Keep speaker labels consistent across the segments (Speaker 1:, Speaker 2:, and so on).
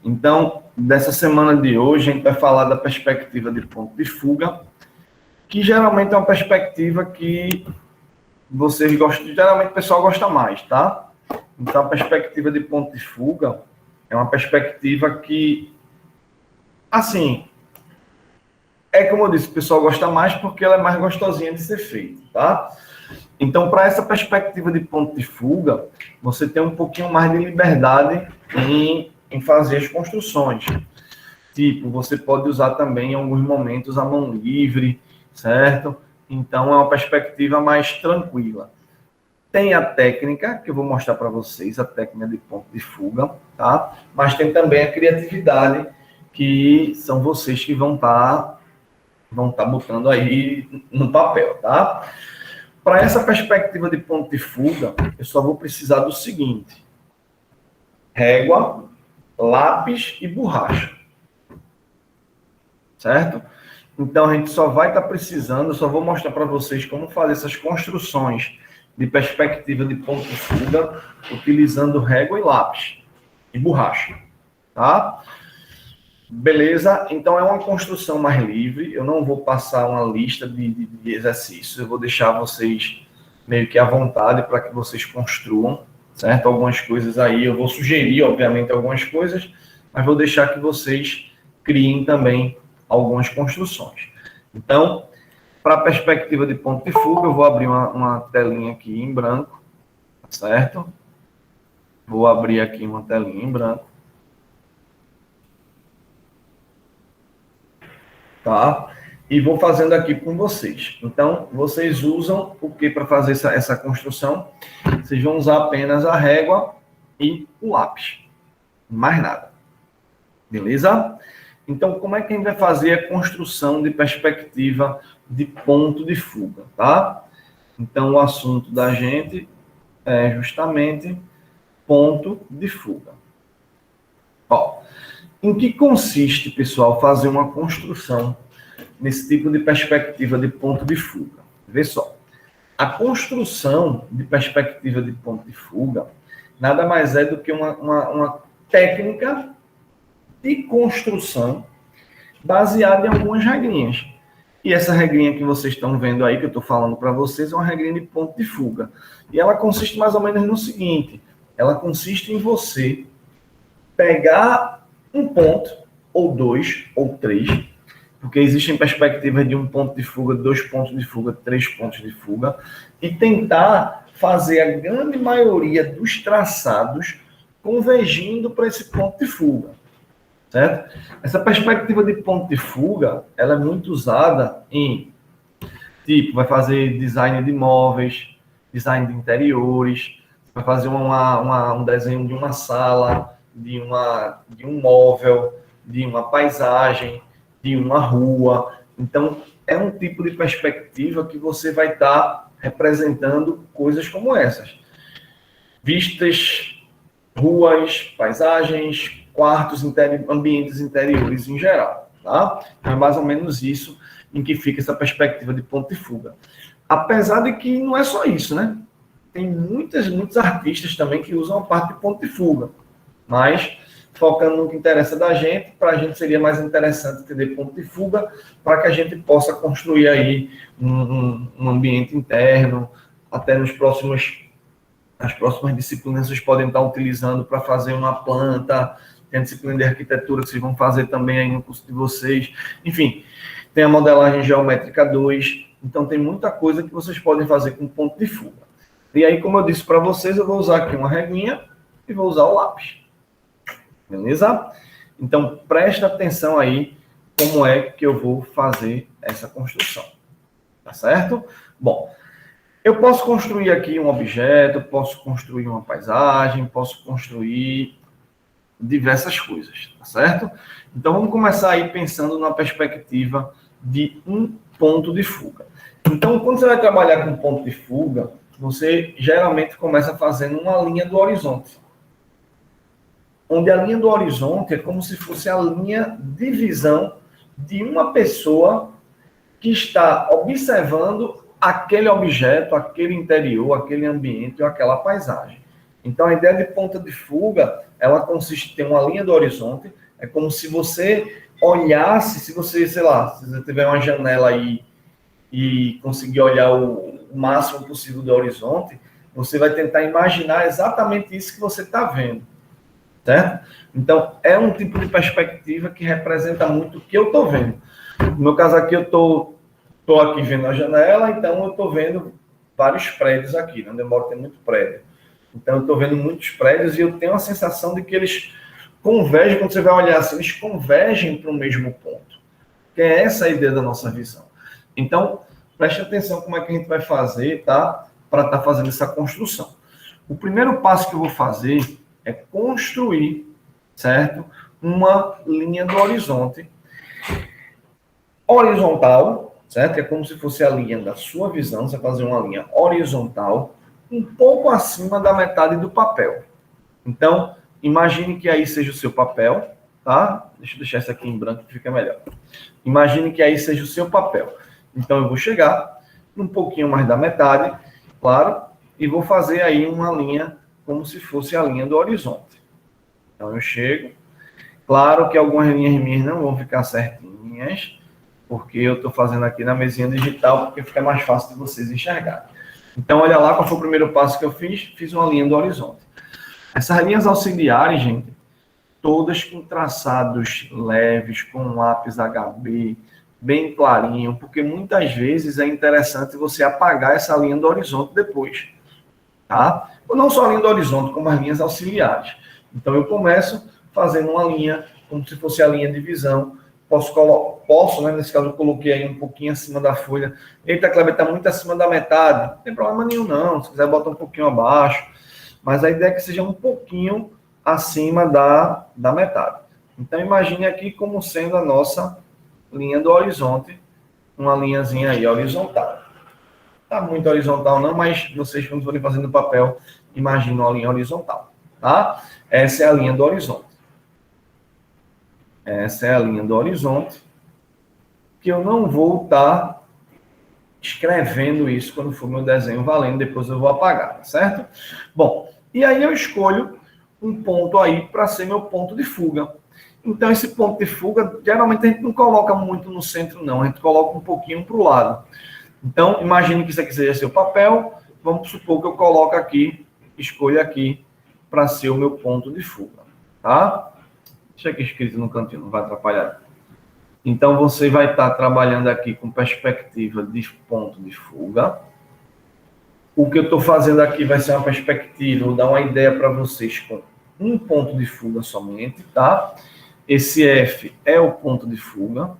Speaker 1: Então, dessa semana de hoje, a gente vai falar da perspectiva de ponto de fuga, que geralmente é uma perspectiva que vocês gostam, geralmente o pessoal gosta mais, tá? Então, a perspectiva de ponto de fuga é uma perspectiva que, assim, é como eu disse, o pessoal gosta mais porque ela é mais gostosinha de ser feita, tá? Então, para essa perspectiva de ponto de fuga, você tem um pouquinho mais de liberdade em fazer as construções. Tipo, você pode usar também em alguns momentos a mão livre, certo? Então, é uma perspectiva mais tranquila. Tem a técnica, que eu vou mostrar para vocês, a técnica de ponto de fuga, tá? Mas tem também a criatividade, que são vocês que vão estar botando aí no papel, tá? Para essa perspectiva de ponto de fuga, eu só vou precisar do seguinte: régua, lápis e borracha. Certo? Então, a gente só vai estar precisando, eu só vou mostrar para vocês como fazer essas construções de perspectiva de ponto de fuga utilizando régua e lápis e borracha, tá? Beleza? Então, é uma construção mais livre, eu não vou passar uma lista de exercícios, eu vou deixar vocês meio que à vontade para que vocês construam, certo? Algumas coisas aí, eu vou sugerir, obviamente, algumas coisas, mas vou deixar que vocês criem também algumas construções. Então, para a perspectiva de ponto de fuga, eu vou abrir uma telinha aqui em branco, certo? Vou abrir aqui uma telinha em branco. Tá? E vou fazendo aqui com vocês. Então, vocês usam o que para fazer essa construção? Vocês vão usar apenas a régua e o lápis. Mais nada. Beleza? Então, como é que a gente vai fazer a construção de perspectiva de ponto de fuga, tá? Então, o assunto da gente é justamente ponto de fuga. Ó, em que consiste, pessoal, fazer uma construção nesse tipo de perspectiva de ponto de fuga? Vê só. A construção de perspectiva de ponto de fuga nada mais é do que uma técnica de construção baseada em algumas regrinhas. E essa regrinha que vocês estão vendo aí, que eu estou falando para vocês, é uma regrinha de ponto de fuga. E ela consiste mais ou menos no seguinte: ela consiste em você pegar um ponto, ou dois, ou três, porque existem perspectivas de um ponto de fuga, 2 pontos de fuga, 3 pontos de fuga, e tentar fazer a grande maioria dos traçados convergindo para esse ponto de fuga. Certo? Essa perspectiva de ponto de fuga, ela é muito usada em, tipo, vai fazer design de móveis, design de interiores, vai fazer um desenho de uma sala, de um móvel, de uma paisagem, de uma rua. Então, é um tipo de perspectiva que você vai estar representando coisas como essas. Vistas, ruas, paisagens, quartos, ambientes interiores em geral, tá? Então, é mais ou menos isso em que fica essa perspectiva de ponto de fuga. Apesar de que não é só isso, né? Tem muitos artistas também que usam a parte de ponto de fuga, mas focando no que interessa da gente, para a gente seria mais interessante entender ponto de fuga, para que a gente possa construir aí um ambiente interno, até nas próximas disciplinas vocês podem estar utilizando para fazer uma planta, tem a disciplina de arquitetura que vocês vão fazer também aí no curso de vocês. Enfim, tem a modelagem geométrica 2, então tem muita coisa que vocês podem fazer com ponto de fuga. E aí, como eu disse para vocês, eu vou usar aqui uma reguinha e vou usar o lápis. Beleza? Então, presta atenção aí como é que eu vou fazer essa construção. Tá certo? Bom, eu posso construir aqui um objeto, posso construir uma paisagem, posso construir diversas coisas, tá certo? Então, vamos começar aí pensando na perspectiva de um ponto de fuga. Então, quando você vai trabalhar com ponto de fuga, você geralmente começa fazendo uma linha do horizonte. Onde a linha do horizonte é como se fosse a linha de visão de uma pessoa que está observando aquele objeto, aquele interior, aquele ambiente ou aquela paisagem. Então, a ideia de ponta de fuga, ela consiste em ter uma linha do horizonte, é como se você olhasse, se você, sei lá, se você tiver uma janela aí e conseguir olhar o máximo possível do horizonte, você vai tentar imaginar exatamente isso que você está vendo, certo? Então, é um tipo de perspectiva que representa muito o que eu estou vendo. No meu caso aqui, eu estou aqui vendo a janela, então eu estou vendo vários prédios aqui, onde eu moro tem muito prédio. Então, eu estou vendo muitos prédios e eu tenho a sensação de que eles convergem, quando você vai olhar assim, eles convergem para o mesmo ponto. Que é essa a ideia da nossa visão. Então, preste atenção como é que a gente vai fazer, tá? Para estar fazendo essa construção. O primeiro passo que eu vou fazer é construir, certo? Uma linha do horizonte horizontal, certo? É como se fosse a linha da sua visão, você vai fazer uma linha horizontal um pouco acima da metade do papel. Então, imagine que aí seja o seu papel, tá? Deixa eu deixar isso aqui em branco que fica melhor. Imagine que aí seja o seu papel. Então, eu vou chegar um pouquinho mais da metade, claro, e vou fazer aí uma linha como se fosse a linha do horizonte. Então, eu chego. Claro que algumas linhas minhas não vão ficar certinhas, porque eu estou fazendo aqui na mesinha digital, porque fica mais fácil de vocês enxergarem. Então, olha lá qual foi o primeiro passo que eu fiz. Fiz uma linha do horizonte. Essas linhas auxiliares, gente, todas com traçados leves, com lápis HB, bem clarinho, porque muitas vezes é interessante você apagar essa linha do horizonte depois, tá? Ou não só a linha do horizonte, como as linhas auxiliares. Então, eu começo fazendo uma linha, como se fosse a linha de visão. Posso, né? Nesse caso, eu coloquei aí um pouquinho acima da folha. Eita, Kleber, está muito acima da metade. Não tem problema nenhum, não. Se quiser, bota um pouquinho abaixo. Mas a ideia é que seja um pouquinho acima da metade. Então, imagine aqui como sendo a nossa linha do horizonte, uma linhazinha aí horizontal. Tá muito horizontal não, mas vocês, quando forem fazendo papel, imaginam a linha horizontal, tá? Essa é a linha do horizonte. Essa é a linha do horizonte, que eu não vou estar escrevendo isso quando for meu desenho valendo, depois eu vou apagar, certo? Bom, e aí eu escolho um ponto aí para ser meu ponto de fuga. Então, esse ponto de fuga, geralmente a gente não coloca muito no centro, não. A gente coloca um pouquinho para o lado. Então, imagine que isso aqui seja seu papel. Vamos supor que eu coloco aqui, escolho aqui, para ser o meu ponto de fuga, tá? Deixa aqui escrito no cantinho, não vai atrapalhar. Então, você vai estar trabalhando aqui com perspectiva de ponto de fuga. O que eu estou fazendo aqui vai ser uma perspectiva, vou dar uma ideia para vocês com um ponto de fuga somente, tá? Esse F é o ponto de fuga.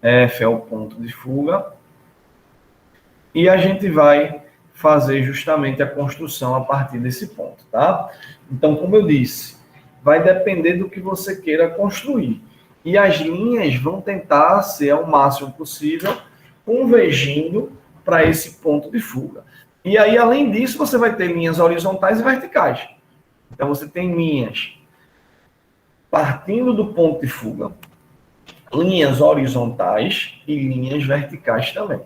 Speaker 1: F é o ponto de fuga. E a gente vai fazer justamente a construção a partir desse ponto, tá? Então, como eu disse, vai depender do que você queira construir. E as linhas vão tentar ser ao máximo possível convergindo para esse ponto de fuga. E aí, além disso, você vai ter linhas horizontais e verticais. Então, você tem linhas partindo do ponto de fuga, linhas horizontais e linhas verticais também.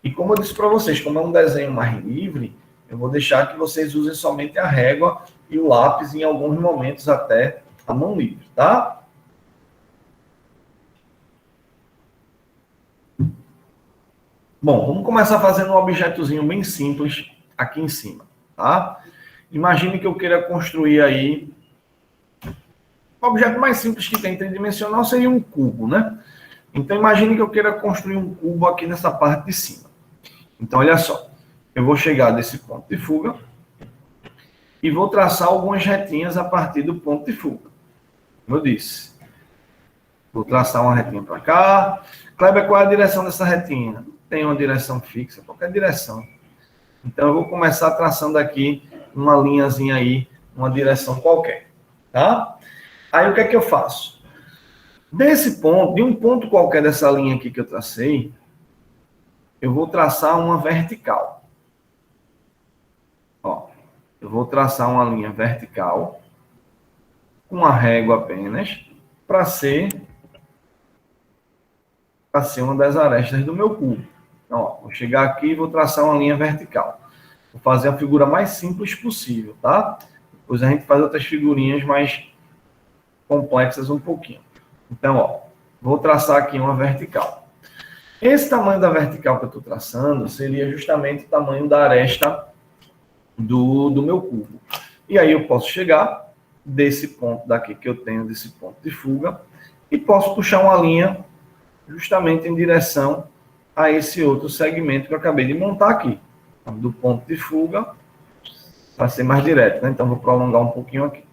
Speaker 1: E como eu disse para vocês, como é um desenho mais livre, eu vou deixar que vocês usem somente a régua e o lápis, em alguns momentos até a mão livre, tá? Bom, vamos começar fazendo um objetozinho bem simples aqui em cima, tá? Imagine que eu queira construir aí... O objeto mais simples que tem tridimensional seria um cubo, né? Então, imagine que eu queira construir um cubo aqui nessa parte de cima. Então, olha só. Eu vou chegar desse ponto de fuga e vou traçar algumas retinhas a partir do ponto de fuga. Como eu disse. Vou traçar uma retinha para cá. Kleber, qual é a direção dessa retinha? Não tem uma direção fixa, qualquer direção. Então, eu vou começar traçando aqui uma linhazinha aí, uma direção qualquer. Tá? Aí, o que é que eu faço? Desse ponto, de um ponto qualquer dessa linha aqui que eu tracei, eu vou traçar uma vertical. Ó, eu vou traçar uma linha vertical com a régua apenas para ser uma das arestas do meu cubo. Então, ó, vou chegar aqui e vou traçar uma linha vertical. Vou fazer a figura mais simples possível, tá? Depois a gente faz outras figurinhas mais complexas um pouquinho. Então, ó, vou traçar aqui uma vertical. Esse tamanho da vertical que eu estou traçando seria justamente o tamanho da aresta do meu cubo. E aí eu posso chegar desse ponto daqui que eu tenho, desse ponto de fuga, e posso puxar uma linha justamente em direção a esse outro segmento que eu acabei de montar aqui. Do ponto de fuga, para ser mais direto, né? Então vou prolongar um pouquinho aqui.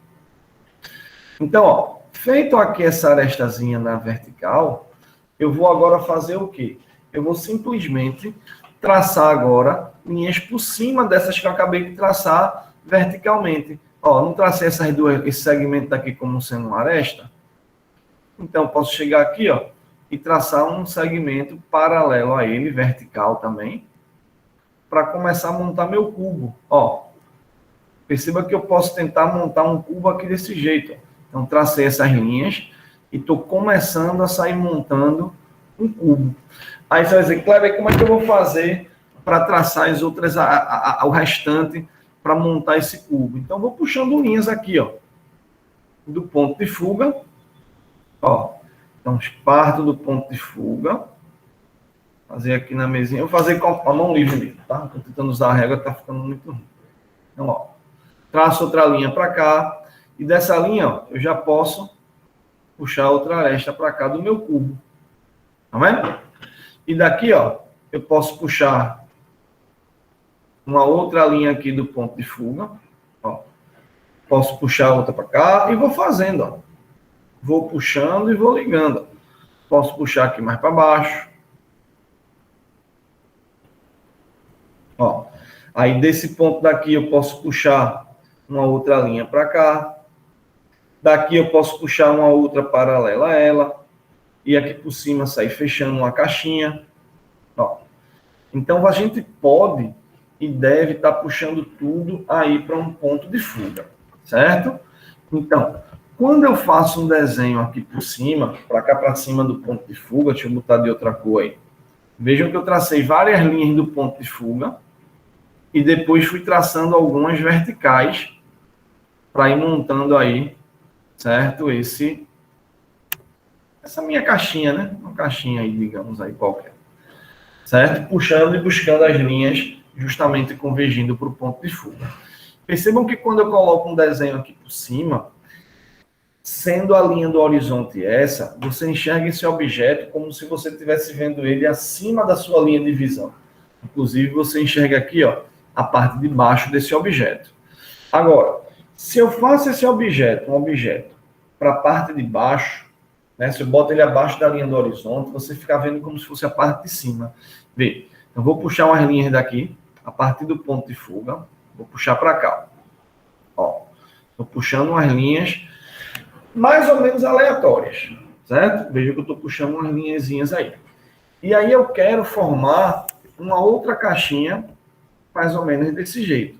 Speaker 1: Então, ó, feito aqui essa arestazinha na vertical, eu vou agora fazer o quê? Eu vou simplesmente traçar agora linhas por cima dessas que eu acabei de traçar verticalmente. Ó, não tracei esse segmento daqui como sendo uma aresta? Então, posso chegar aqui, ó, e traçar um segmento paralelo a ele, vertical também, para começar a montar meu cubo. Ó, perceba que eu posso tentar montar um cubo aqui desse jeito. Ó. Então, tracei essas linhas e estou começando a sair montando um cubo. Aí você vai dizer, Kleber, como é que eu vou fazer para traçar as outras, o restante, para montar esse cubo? Então, vou puxando linhas aqui, ó, do ponto de fuga. Ó, então, parto do ponto de fuga. Fazer aqui na mesinha. Eu vou fazer com a mão livre mesmo, tá? Estou tentando usar a régua, tá ficando muito ruim. Então, ó, traço outra linha para cá. E dessa linha, ó, eu já posso puxar outra aresta para cá do meu cubo. Tá vendo? E daqui, ó, eu posso puxar uma outra linha aqui do ponto de fuga. Ó. Posso puxar outra para cá e vou fazendo, ó. Vou puxando e vou ligando. Posso puxar aqui mais para baixo. Ó. Aí desse ponto daqui eu posso puxar uma outra linha para cá. Daqui eu posso puxar uma outra paralela a ela. E aqui por cima sair fechando uma caixinha. Ó. Então a gente pode e deve estar puxando tudo aí para um ponto de fuga, certo? Então, quando eu faço um desenho aqui por cima, para cá para cima do ponto de fuga, deixa eu botar de outra cor aí. Vejam que eu tracei várias linhas do ponto de fuga e depois fui traçando algumas verticais para ir montando aí, certo? Essa minha caixinha, né? Uma caixinha aí, digamos aí, qualquer. Certo? Puxando e buscando as linhas, justamente convergindo para o ponto de fuga. Percebam que quando eu coloco um desenho aqui por cima, sendo a linha do horizonte essa, você enxerga esse objeto como se você estivesse vendo ele acima da sua linha de visão. Inclusive, você enxerga aqui, ó, a parte de baixo desse objeto. Agora, se eu faço esse objeto, um objeto, para a parte de baixo, né, se eu boto ele abaixo da linha do horizonte, você fica vendo como se fosse a parte de cima. Vê, eu vou puxar umas linhas daqui, a partir do ponto de fuga, vou puxar para cá. Ó, estou puxando umas linhas mais ou menos aleatórias, certo? Veja que eu estou puxando umas linhazinhas aí. E aí eu quero formar uma outra caixinha, mais ou menos desse jeito.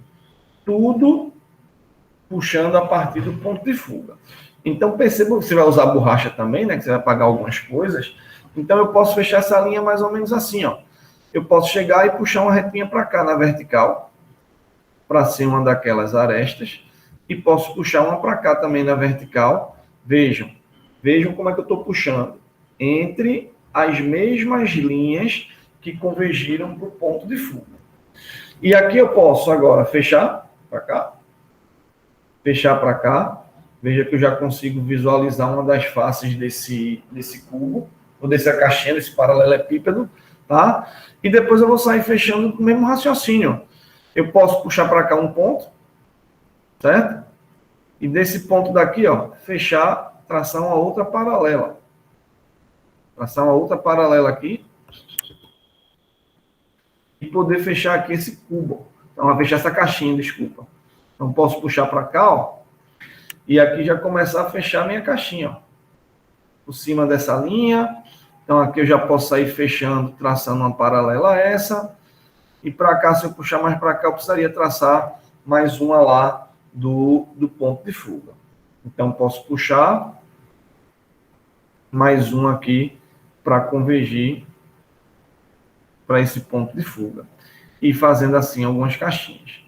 Speaker 1: Tudo puxando a partir do ponto de fuga. Então perceba que você vai usar borracha também, né? Que você vai apagar algumas coisas. Então eu posso fechar essa linha mais ou menos assim, ó. Eu posso chegar e puxar uma retinha para cá na vertical, para ser uma daquelas arestas, e posso puxar uma para cá também na vertical. Vejam como é que eu estou puxando entre as mesmas linhas que convergiram para o ponto de fuga. E aqui eu posso agora fechar para cá, fechar para cá. Veja que eu já consigo visualizar uma das faces desse cubo, ou dessa caixinha, desse paralelepípedo, tá? E depois eu vou sair fechando com o mesmo raciocínio. Eu posso puxar para cá um ponto, certo? E desse ponto daqui, ó, fechar, traçar uma outra paralela. Traçar uma outra paralela aqui. E poder fechar aqui esse cubo. Então, vai fechar essa caixinha, desculpa. Então, posso puxar para cá, ó. E aqui já começar a fechar a minha caixinha, ó. Por cima dessa linha. Então, aqui eu já posso sair fechando, traçando uma paralela a essa. E para cá, se eu puxar mais para cá, eu precisaria traçar mais uma lá do ponto de fuga. Então, posso puxar mais um aqui para convergir para esse ponto de fuga. e fazendo assim algumas caixinhas.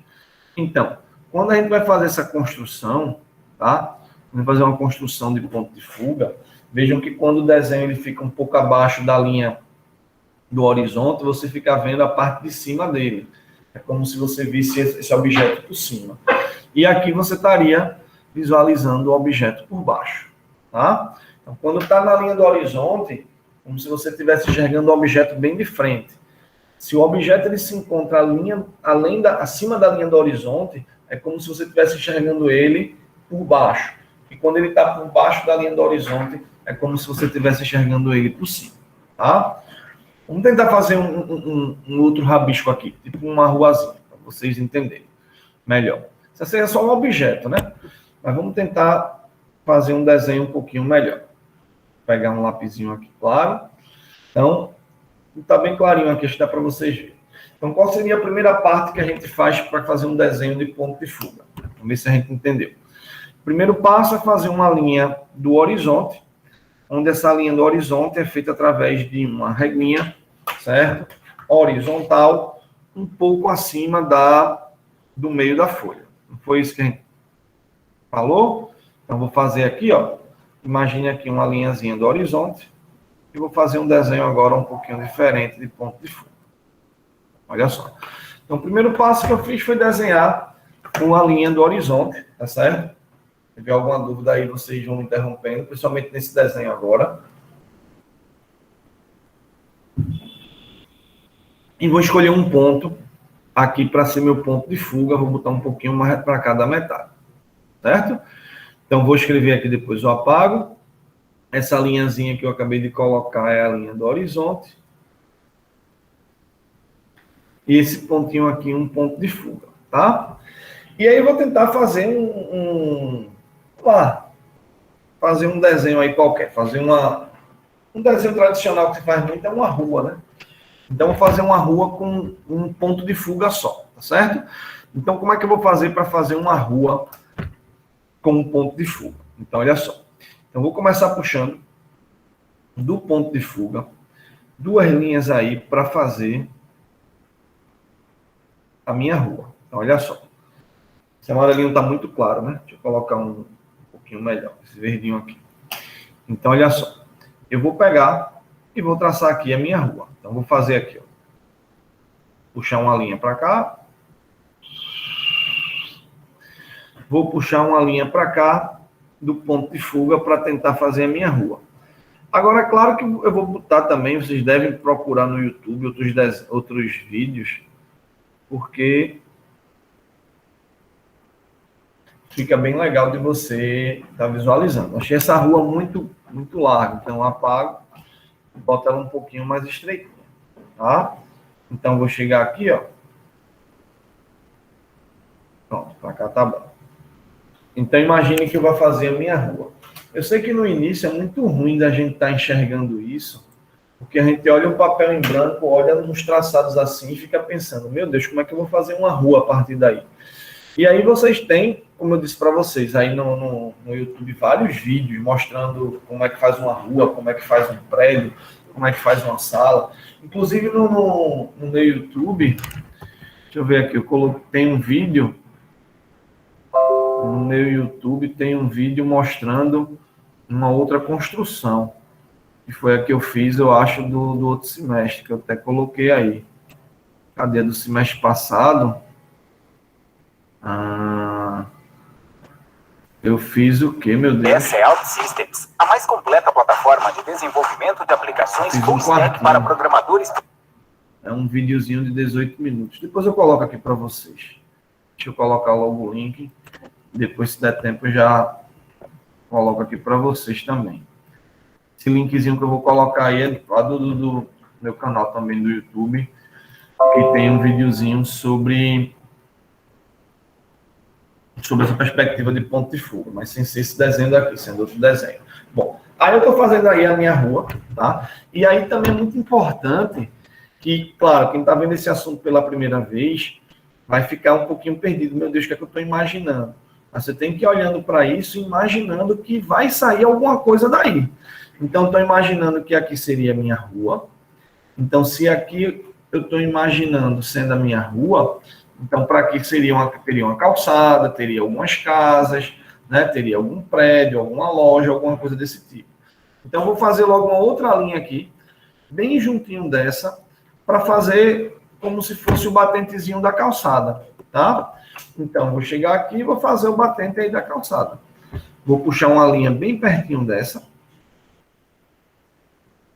Speaker 1: Então, quando a gente vai fazer essa construção, tá? Vamos fazer uma construção de ponto de fuga. Vejam que quando o desenho ele fica um pouco abaixo da linha do horizonte, você fica vendo a parte de cima dele. É como se você visse esse objeto por cima. E aqui você estaria visualizando o objeto por baixo, tá? Então, quando está na linha do horizonte, como se você estivesse enxergando o objeto bem de frente. Se o objeto ele se encontra acima da linha do horizonte, é como se você estivesse enxergando ele por baixo. E quando ele está por baixo da linha do horizonte, é como se você estivesse enxergando ele por cima, tá? Vamos tentar fazer um outro rabisco aqui, tipo uma ruazinha, para vocês entenderem melhor. Isso seria só um objeto, né? Mas vamos tentar fazer um desenho um pouquinho melhor. Vou pegar um lapisinho aqui, claro. Então, está bem clarinho aqui, acho que dá para vocês verem. Então, qual seria a primeira parte que a gente faz para fazer um desenho de ponto de fuga? Vamos ver se a gente entendeu. O primeiro passo é fazer uma linha do horizonte, onde essa linha do horizonte é feita através de uma reguinha, certo? Horizontal, um pouco acima do meio da folha. Não foi isso que a gente falou? Então, vou fazer aqui, ó. Imagine aqui uma linhazinha do horizonte. E vou fazer um desenho agora um pouquinho diferente de ponto de fuga. Olha só. Então, o primeiro passo que eu fiz foi desenhar uma linha do horizonte, tá certo? Se tiver alguma dúvida aí, vocês vão me interrompendo, principalmente nesse desenho agora. E vou escolher um ponto aqui para ser meu ponto de fuga. Vou botar um pouquinho mais para cá da metade, certo? Então, vou escrever aqui, depois eu apago. Essa linhazinha que eu acabei de colocar é a linha do horizonte. E esse pontinho aqui, um ponto de fuga, tá? E aí eu vou tentar fazer fazer um desenho aí qualquer. Fazer um desenho tradicional que se faz muito é uma rua, né? Então, eu vou fazer uma rua com um ponto de fuga só, tá certo? Então, como é que eu vou fazer para fazer uma rua com um ponto de fuga? Então, olha só. Então, vou começar puxando do ponto de fuga 2 linhas aí para fazer a minha rua. Então, olha só. Esse amarelinho está muito claro, né? Deixa eu colocar um pouquinho melhor, esse verdinho aqui. Então, olha só. Eu vou pegar e vou traçar aqui a minha rua. Então, vou fazer aqui, ó. Puxar uma linha para cá. Vou puxar uma linha para cá do ponto de fuga para tentar fazer a minha rua. Agora, é claro que eu vou botar também, vocês devem procurar no YouTube outros vídeos, porque fica bem legal de você estar visualizando. Achei essa rua muito, muito larga, então eu apago e boto ela um pouquinho mais estreitinha, tá? Então, vou chegar aqui, ó. Pronto, para cá tá bom. Então, imagine que eu vou fazer a minha rua. Eu sei que no início é muito ruim da gente estar enxergando isso, porque a gente olha um papel em branco, olha nos traçados assim e fica pensando, meu Deus, como é que eu vou fazer uma rua a partir daí? E aí vocês têm, como eu disse para vocês, aí no YouTube vários vídeos mostrando como é que faz uma rua, como é que faz um prédio, como é que faz uma sala. Inclusive no meu YouTube, deixa eu ver aqui, tem um vídeo, no meu YouTube tem um vídeo mostrando uma outra construção, que foi a que eu fiz, eu acho, do outro semestre, que eu até coloquei aí. Cadê? Do semestre passado? Eu fiz o quê, meu Deus?
Speaker 2: Essa é OutSystems, a mais completa plataforma de desenvolvimento de aplicações full stack para programadores.
Speaker 1: É um videozinho de 18 minutos. Depois eu coloco aqui para vocês. Deixa eu colocar logo o link. Depois, se der tempo, eu já coloco aqui para vocês também. Esse linkzinho que eu vou colocar aí é lá do meu canal também do YouTube, que tem um videozinho sobre essa perspectiva de ponto de fuga, mas sem ser esse desenho daqui, sendo outro desenho. Bom, aí eu estou fazendo aí a minha rua, tá? E aí também é muito importante que, claro, quem está vendo esse assunto pela primeira vez vai ficar um pouquinho perdido. Meu Deus, o que é que eu estou imaginando? Mas você tem que ir olhando para isso, imaginando que vai sair alguma coisa daí. Então, estou imaginando que aqui seria a minha rua. Então, se aqui eu estou imaginando sendo a minha rua, então para aqui teria uma calçada, teria algumas casas, né? Teria algum prédio, alguma loja, alguma coisa desse tipo. Então, eu vou fazer logo uma outra linha aqui, bem juntinho dessa, para fazer como se fosse o batentezinho da calçada, tá? Então, vou chegar aqui e vou fazer o batente aí da calçada. Vou puxar uma linha bem pertinho dessa.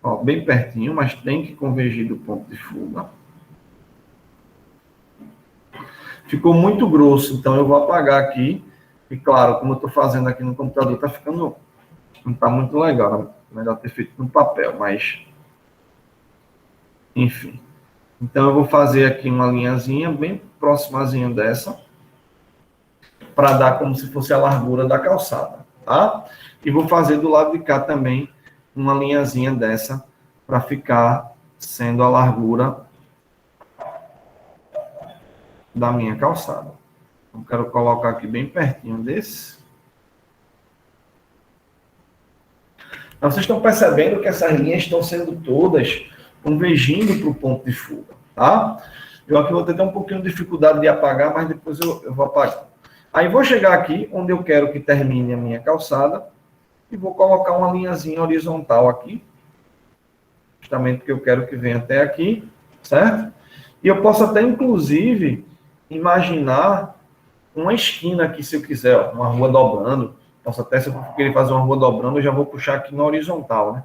Speaker 1: Ó, bem pertinho, mas tem que convergir do ponto de fuga. Ficou muito grosso, então eu vou apagar aqui. E claro, como eu estou fazendo aqui no computador, está ficando... não está muito legal, né? Melhor ter feito no papel, mas... enfim. Então eu vou fazer aqui uma linhazinha bem próximazinha dessa, para dar como se fosse a largura da calçada, tá? E vou fazer do lado de cá também uma linhazinha dessa, para ficar sendo a largura da minha calçada. Eu quero colocar aqui bem pertinho desse. Então, vocês estão percebendo que essas linhas estão sendo todas convergindo para o ponto de fuga, tá? Eu aqui vou ter um pouquinho de dificuldade de apagar, mas depois eu vou apagar. Aí vou chegar aqui, onde eu quero que termine a minha calçada, e vou colocar uma linhazinha horizontal aqui, justamente porque eu quero que venha até aqui, certo? E eu posso até, inclusive, imaginar uma esquina aqui, se eu quiser, ó, uma rua dobrando. Posso até, se eu querer fazer uma rua dobrando, eu já vou puxar aqui na horizontal, né?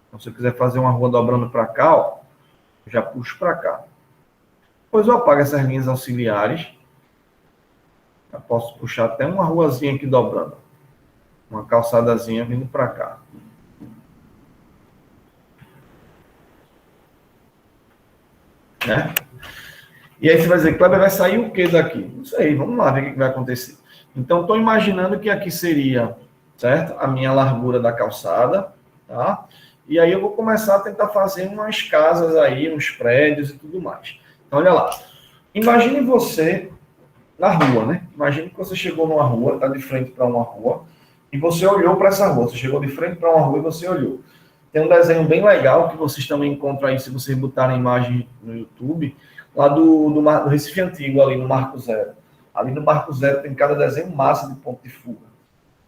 Speaker 1: Então, se eu quiser fazer uma rua dobrando para cá, ó, eu já puxo para cá. Depois eu apago essas linhas auxiliares. Eu posso puxar até uma ruazinha aqui dobrando. Uma calçadazinha vindo para cá. Né? E aí você vai dizer, Kleber, vai sair o que daqui? Não sei, vamos lá ver o que vai acontecer. Então, estou imaginando que aqui seria, certo? A minha largura da calçada, tá? E aí eu vou começar a tentar fazer umas casas aí, uns prédios e tudo mais. Então, olha lá. Imagine você na rua, né? Imagine que você chegou numa rua, está de frente para uma rua, e você olhou para essa rua. Você chegou de frente para uma rua e você olhou. Tem um desenho bem legal que vocês também encontram aí, se vocês botarem a imagem no YouTube, lá do Recife Antigo, ali no Marco Zero. Ali no Marco Zero tem cada desenho massa de ponto de fuga.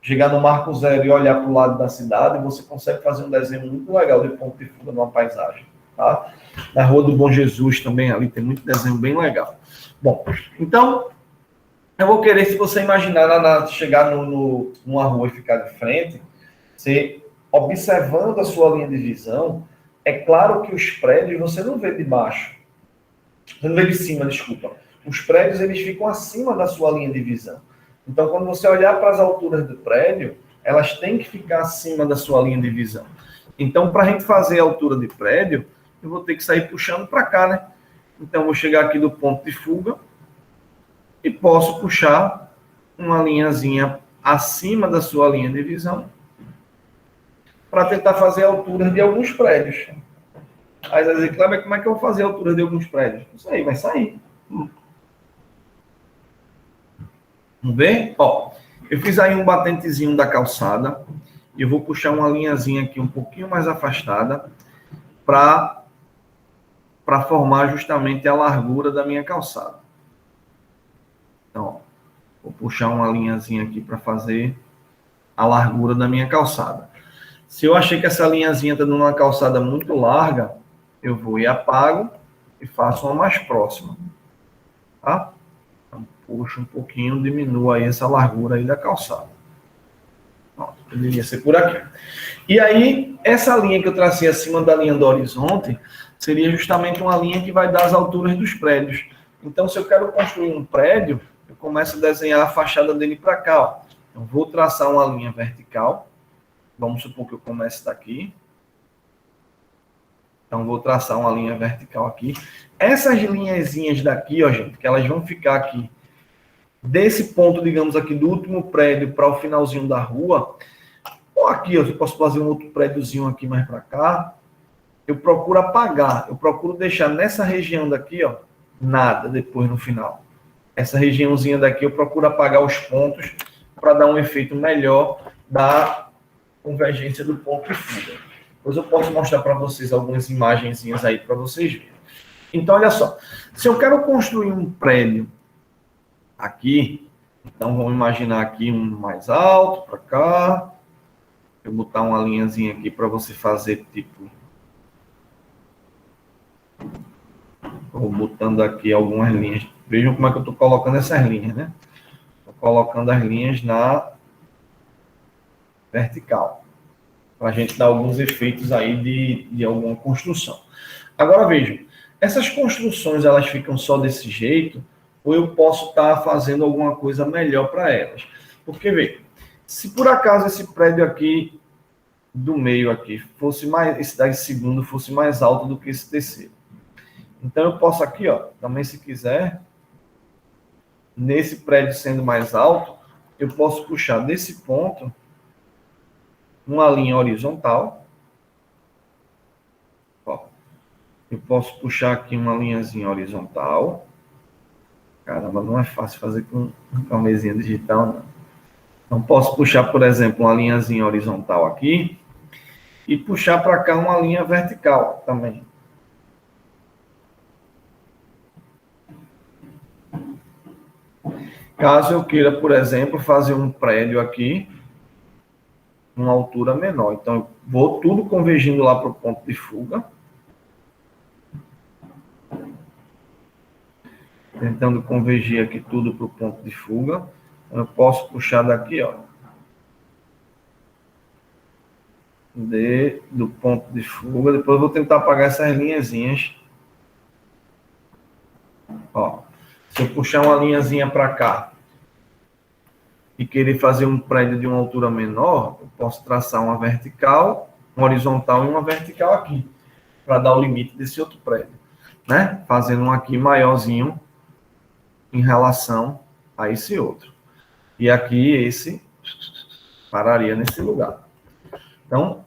Speaker 1: Chegar no Marco Zero e olhar para o lado da cidade, você consegue fazer um desenho muito legal de ponto de fuga numa paisagem. Tá? Na Rua do Bom Jesus também, ali tem muito desenho bem legal. Bom, então, eu vou querer, se você imaginar chegar numa rua e ficar de frente, você observando a sua linha de visão, é claro que os prédios você não vê de baixo. Você não vê de cima, desculpa. Os prédios, eles ficam acima da sua linha de visão. Então, quando você olhar para as alturas do prédio, elas têm que ficar acima da sua linha de visão. Então, para a gente fazer a altura de prédio, eu vou ter que sair puxando para cá, né? Então, eu vou chegar aqui do ponto de fuga e posso puxar uma linhazinha acima da sua linha de visão para tentar fazer a altura de alguns prédios. Aí você vai dizer, Kleber, como é que eu vou fazer a altura de alguns prédios? Isso aí, vai sair. Vamos ver? Ó, eu fiz aí um batentezinho da calçada e eu vou puxar uma linhazinha aqui um pouquinho mais afastada para formar justamente a largura da minha calçada. Então, ó, vou puxar uma linhazinha aqui para fazer a largura da minha calçada. Se eu achei que essa linhazinha está dando uma calçada muito larga, eu vou e apago e faço uma mais próxima. Tá? Então, puxo um pouquinho, diminuo aí essa largura aí da calçada. Pronto, poderia ser por aqui. E aí, essa linha que eu tracei acima da linha do horizonte, seria justamente uma linha que vai dar as alturas dos prédios. Então, se eu quero construir um prédio, eu começo a desenhar a fachada dele para cá. Ó. Eu vou traçar uma linha vertical. Vamos supor que eu comece daqui. Então, vou traçar uma linha vertical aqui. Essas linhazinhas daqui, ó, gente, que elas vão ficar aqui, desse ponto, digamos aqui, do último prédio para o finalzinho da rua, ou aqui, ó, eu posso fazer um outro prédiozinho aqui mais para cá, eu procuro apagar, eu procuro deixar nessa região daqui, ó, nada depois no final. Essa regiãozinha daqui eu procuro apagar os pontos para dar um efeito melhor da convergência do ponto de fuga. Depois eu posso mostrar para vocês algumas imagenzinhas aí para vocês verem. Então, olha só. Se eu quero construir um prédio aqui, então vamos imaginar aqui um mais alto para cá. Eu vou botar uma linhazinha aqui para você fazer tipo... Vou botando aqui algumas linhas. Vejam como é que eu estou colocando essas linhas, né? Estou colocando as linhas na vertical, para a gente dar alguns efeitos aí de alguma construção. Agora vejam, essas construções elas ficam só desse jeito, ou eu posso estar fazendo alguma coisa melhor para elas. Porque, veja, se por acaso esse prédio aqui do meio aqui fosse mais, esse da segundo fosse mais alto do que esse terceiro. Então eu posso aqui, ó, também se quiser, nesse prédio sendo mais alto, eu posso puxar desse ponto uma linha horizontal. Ó, eu posso puxar aqui uma linhazinha horizontal. Caramba, não é fácil fazer com uma mesinha digital, não. Então posso puxar, por exemplo, uma linhazinha horizontal aqui e puxar para cá uma linha vertical também. Caso eu queira, por exemplo, fazer um prédio aqui, uma altura menor. Então, eu vou tudo convergindo lá para o ponto de fuga. Tentando convergir aqui tudo para o ponto de fuga. Eu posso puxar daqui, ó. Do ponto de fuga. Depois eu vou tentar apagar essas linhazinhas. Ó. Se eu puxar uma linhazinha para cá e querer fazer um prédio de uma altura menor, eu posso traçar uma vertical, uma horizontal e uma vertical aqui, para dar o limite desse outro prédio, né? Fazendo um aqui maiorzinho em relação a esse outro. E aqui esse pararia nesse lugar. Então,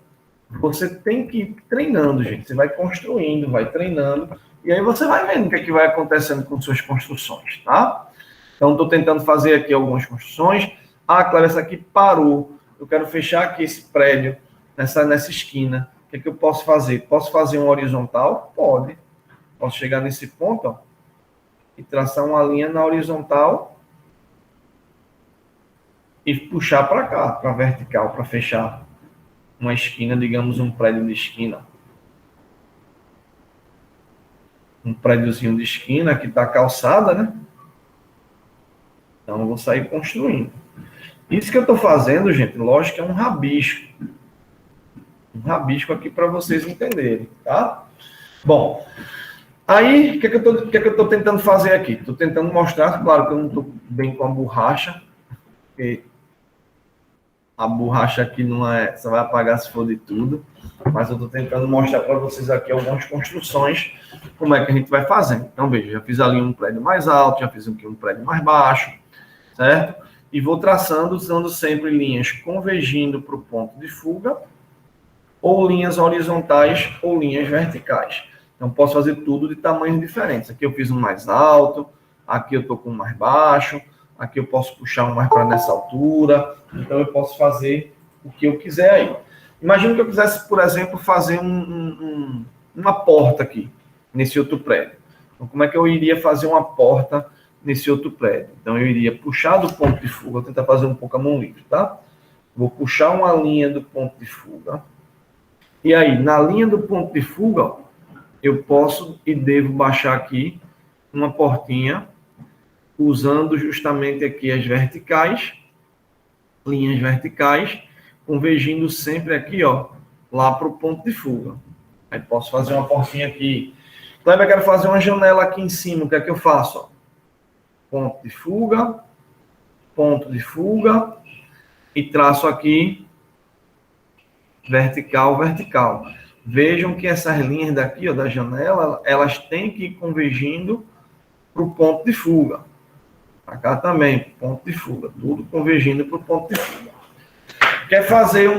Speaker 1: você tem que ir treinando, gente. Você vai construindo, vai treinando, e aí você vai vendo o que é que vai acontecendo com suas construções, tá? Então, estou tentando fazer aqui algumas construções. Ah, claro, essa aqui parou. Eu quero fechar aqui esse prédio nessa esquina. O que é que eu posso fazer? Posso fazer um horizontal? Pode. Posso chegar nesse ponto, ó, e traçar uma linha na horizontal e puxar para cá, para vertical, para fechar uma esquina, digamos um prédio de esquina. Um prédiozinho de esquina que está calçada, né? Então eu vou sair construindo. Isso que eu estou fazendo, gente, lógico que é um rabisco. Um rabisco aqui para vocês entenderem, tá? Bom, aí, o que eu estou tentando fazer aqui? Estou tentando mostrar, claro que eu não estou bem com a borracha, porque a borracha aqui não é, você vai apagar se for de tudo, mas eu estou tentando mostrar para vocês aqui algumas construções, como é que a gente vai fazendo. Então, veja, já fiz ali um prédio mais alto, já fiz aqui um prédio mais baixo, certo? E vou traçando, usando sempre linhas convergindo para o ponto de fuga, ou linhas horizontais, ou linhas verticais. Então, posso fazer tudo de tamanhos diferentes. Aqui eu fiz um mais alto, aqui eu estou com um mais baixo, aqui eu posso puxar um mais para nessa altura. Então, eu posso fazer o que eu quiser aí. Imagina que eu quisesse, por exemplo, fazer uma porta aqui, nesse outro prédio. Então, como é que eu iria fazer uma porta nesse outro prédio? Então, eu iria puxar do ponto de fuga, vou tentar fazer um pouco a mão livre, tá? Vou puxar uma linha do ponto de fuga. E aí, na linha do ponto de fuga, eu posso e devo baixar aqui uma portinha, usando justamente aqui as verticais, linhas verticais, convergindo sempre aqui, ó, lá para o ponto de fuga. Aí posso fazer uma portinha aqui. Kleber, eu quero fazer uma janela aqui em cima, o que é que eu faço? Ó? Ponto de fuga, e traço aqui vertical, vertical. Vejam que essas linhas daqui, ó, da janela, elas têm que ir convergindo para o ponto de fuga. Para cá também, ponto de fuga. Tudo convergindo para o ponto de fuga. Quer fazer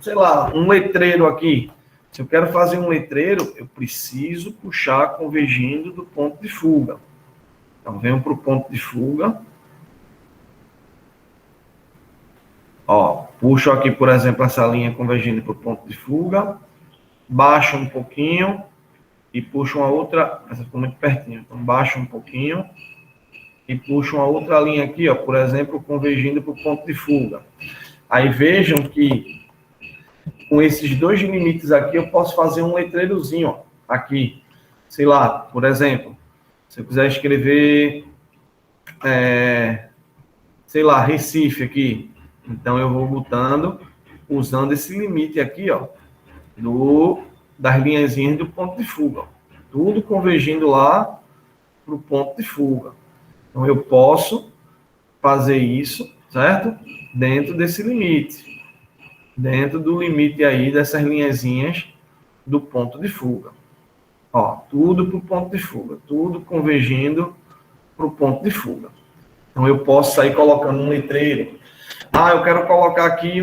Speaker 1: sei lá, um letreiro aqui. Se eu quero fazer um letreiro, eu preciso puxar convergindo do ponto de fuga. Então, venho para o ponto de fuga. Ó, puxo aqui, por exemplo, essa linha convergindo para o ponto de fuga. Baixo um pouquinho. e puxo uma outra, essa ficou muito pertinho, então baixo um pouquinho e puxo uma outra linha aqui, ó, por exemplo, convergindo para o ponto de fuga. Aí vejam que com esses dois limites aqui eu posso fazer um letreirozinho, ó, aqui, sei lá, por exemplo, se eu quiser escrever, sei lá, Recife aqui, então eu vou botando, usando esse limite aqui, ó, das linhazinhas do ponto de fuga, ó, tudo convergindo lá para o ponto de fuga. Então eu posso fazer isso, certo? Dentro desse limite, dentro do limite aí dessas linhazinhas do ponto de fuga. Ó, tudo para o ponto de fuga, tudo convergindo para o ponto de fuga. Então eu posso sair colocando um letreiro. Ah, eu quero colocar aqui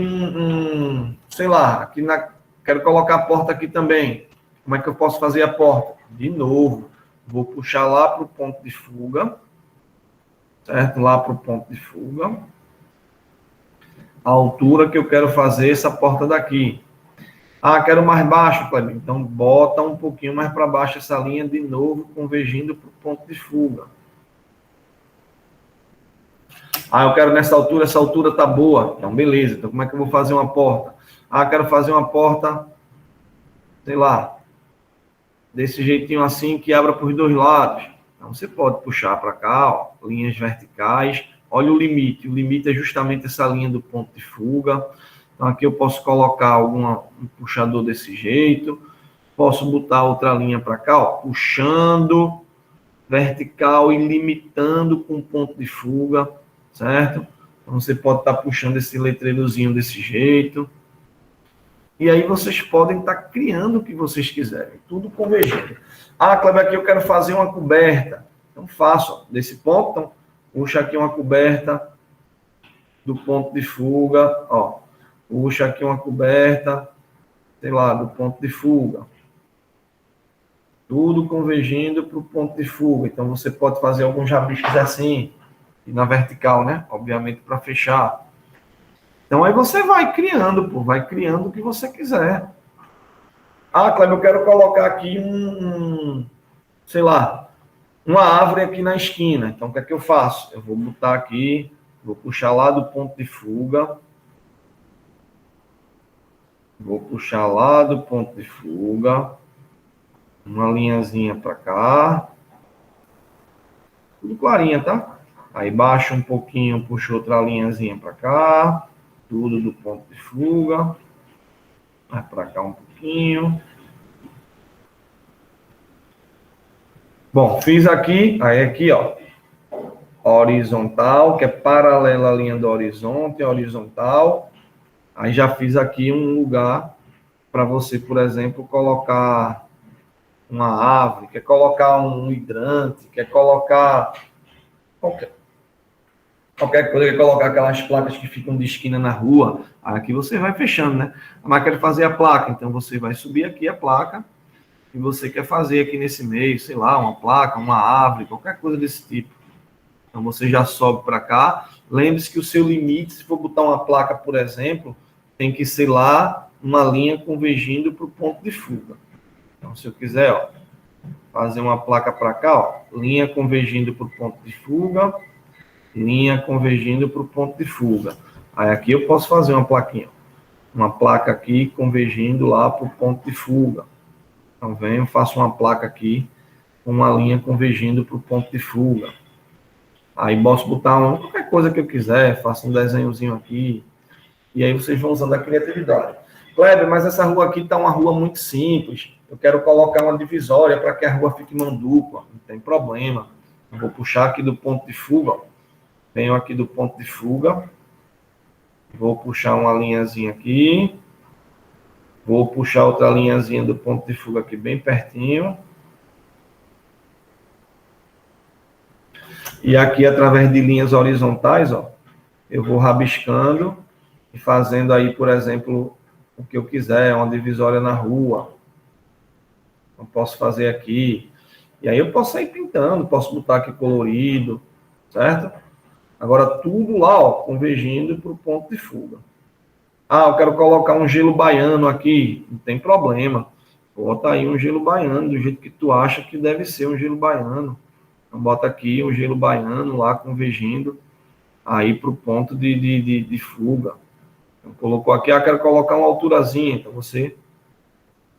Speaker 1: sei lá, quero colocar a porta aqui também. Como é que eu posso fazer a porta? De novo, vou puxar lá para o ponto de fuga, certo? Lá para o ponto de fuga. A altura que eu quero fazer essa porta daqui. Ah, quero mais baixo, Cleber. Então, bota um pouquinho mais para baixo essa linha de novo, convergindo para o ponto de fuga. Ah, eu quero nessa altura, essa altura tá boa. Então, beleza. Então, como é que eu vou fazer uma porta? Ah, quero fazer uma porta, sei lá, desse jeitinho assim, que abra por dois lados. Então, você pode puxar para cá, ó, linhas verticais. Olha o limite. O limite é justamente essa linha do ponto de fuga. Então, aqui eu posso colocar um puxador desse jeito. Posso botar outra linha para cá, ó, puxando vertical e limitando com ponto de fuga, certo? Então, você pode estar puxando esse letreirozinho desse jeito. E aí vocês podem estar criando o que vocês quiserem, tudo convergindo. Ah, Cleber, aqui eu quero fazer uma coberta. Então, faço, ó, desse ponto, então, puxa aqui uma coberta do ponto de fuga, ó. Puxa aqui uma coberta, sei lá, do ponto de fuga. Tudo convergindo para o ponto de fuga. Então, você pode fazer alguns rabiscos assim, e na vertical, né? Obviamente, para fechar. Então, aí você vai criando, pô, vai criando o que você quiser. Ah, Cleber, eu quero colocar aqui sei lá, uma árvore aqui na esquina. Então, o que é que eu faço? Eu vou botar aqui, vou puxar lá do ponto de fuga. Vou puxar lá do ponto de fuga. Uma linhazinha para cá. Tudo clarinha, tá? Aí baixo um pouquinho, puxo outra linhazinha para cá. Tudo do ponto de fuga. Vai para cá um pouquinho. Bom, fiz aqui, aí aqui, ó, horizontal, que é paralela à linha do horizonte, horizontal. Aí já fiz aqui um lugar para você, por exemplo, colocar uma árvore, quer colocar um hidrante, quer colocar qualquer coisa, quer colocar aquelas placas que ficam de esquina na rua. Aqui você vai fechando, né? Mas quero fazer a placa, então você vai subir aqui a placa que você quer fazer aqui nesse meio, sei lá, uma placa, uma árvore, qualquer coisa desse tipo. Então você já sobe para cá. Lembre-se que o seu limite, se for botar uma placa, por exemplo, tem que ser lá uma linha convergindo para o ponto de fuga. Então, se eu quiser, ó, fazer uma placa para cá, ó, linha convergindo para o ponto de fuga, linha convergindo para o ponto de fuga. Aí aqui eu posso fazer uma plaquinha, uma placa aqui convergindo lá para o ponto de fuga. Então, venho, faço uma placa aqui, com uma linha convergindo para o ponto de fuga. Aí posso botar qualquer coisa que eu quiser, faço um desenhozinho aqui, e aí vocês vão usando a criatividade. Kleber, mas essa rua aqui está uma rua muito simples, eu quero colocar uma divisória para que a rua fique mão dupla, não tem problema. Eu vou puxar aqui do ponto de fuga, ó. Venho aqui do ponto de fuga, vou puxar uma linhazinha aqui, vou puxar outra linhazinha do ponto de fuga aqui bem pertinho. E aqui, através de linhas horizontais, ó, eu vou rabiscando e fazendo aí, por exemplo, o que eu quiser, uma divisória na rua. Eu posso fazer aqui. E aí eu posso sair pintando, posso botar aqui colorido, certo? Agora, tudo lá, ó, convergindo para o ponto de fuga. Ah, eu quero colocar um gelo baiano aqui. Não tem problema. bota aí um gelo baiano, do jeito que tu acha que deve ser um gelo baiano. Então, bota aqui um gelo baiano lá, convergindo aí para o ponto de fuga. Então, colocou aqui, quero colocar uma alturazinha. Então, você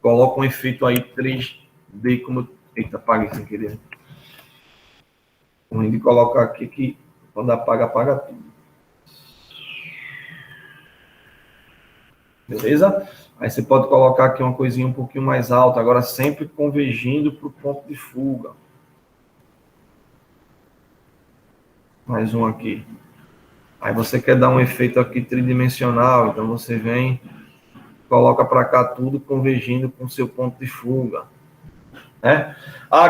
Speaker 1: coloca um efeito aí 3D, como... Eita, apaguei sem querer. Ruim de colocar aqui que quando apaga, apaga tudo. Beleza? Aí você pode colocar aqui uma coisinha um pouquinho mais alta, agora sempre convergindo para o ponto de fuga. Mais um aqui. Aí você quer dar um efeito aqui tridimensional, então você vem, coloca para cá tudo convergindo com o seu ponto de fuga. Né?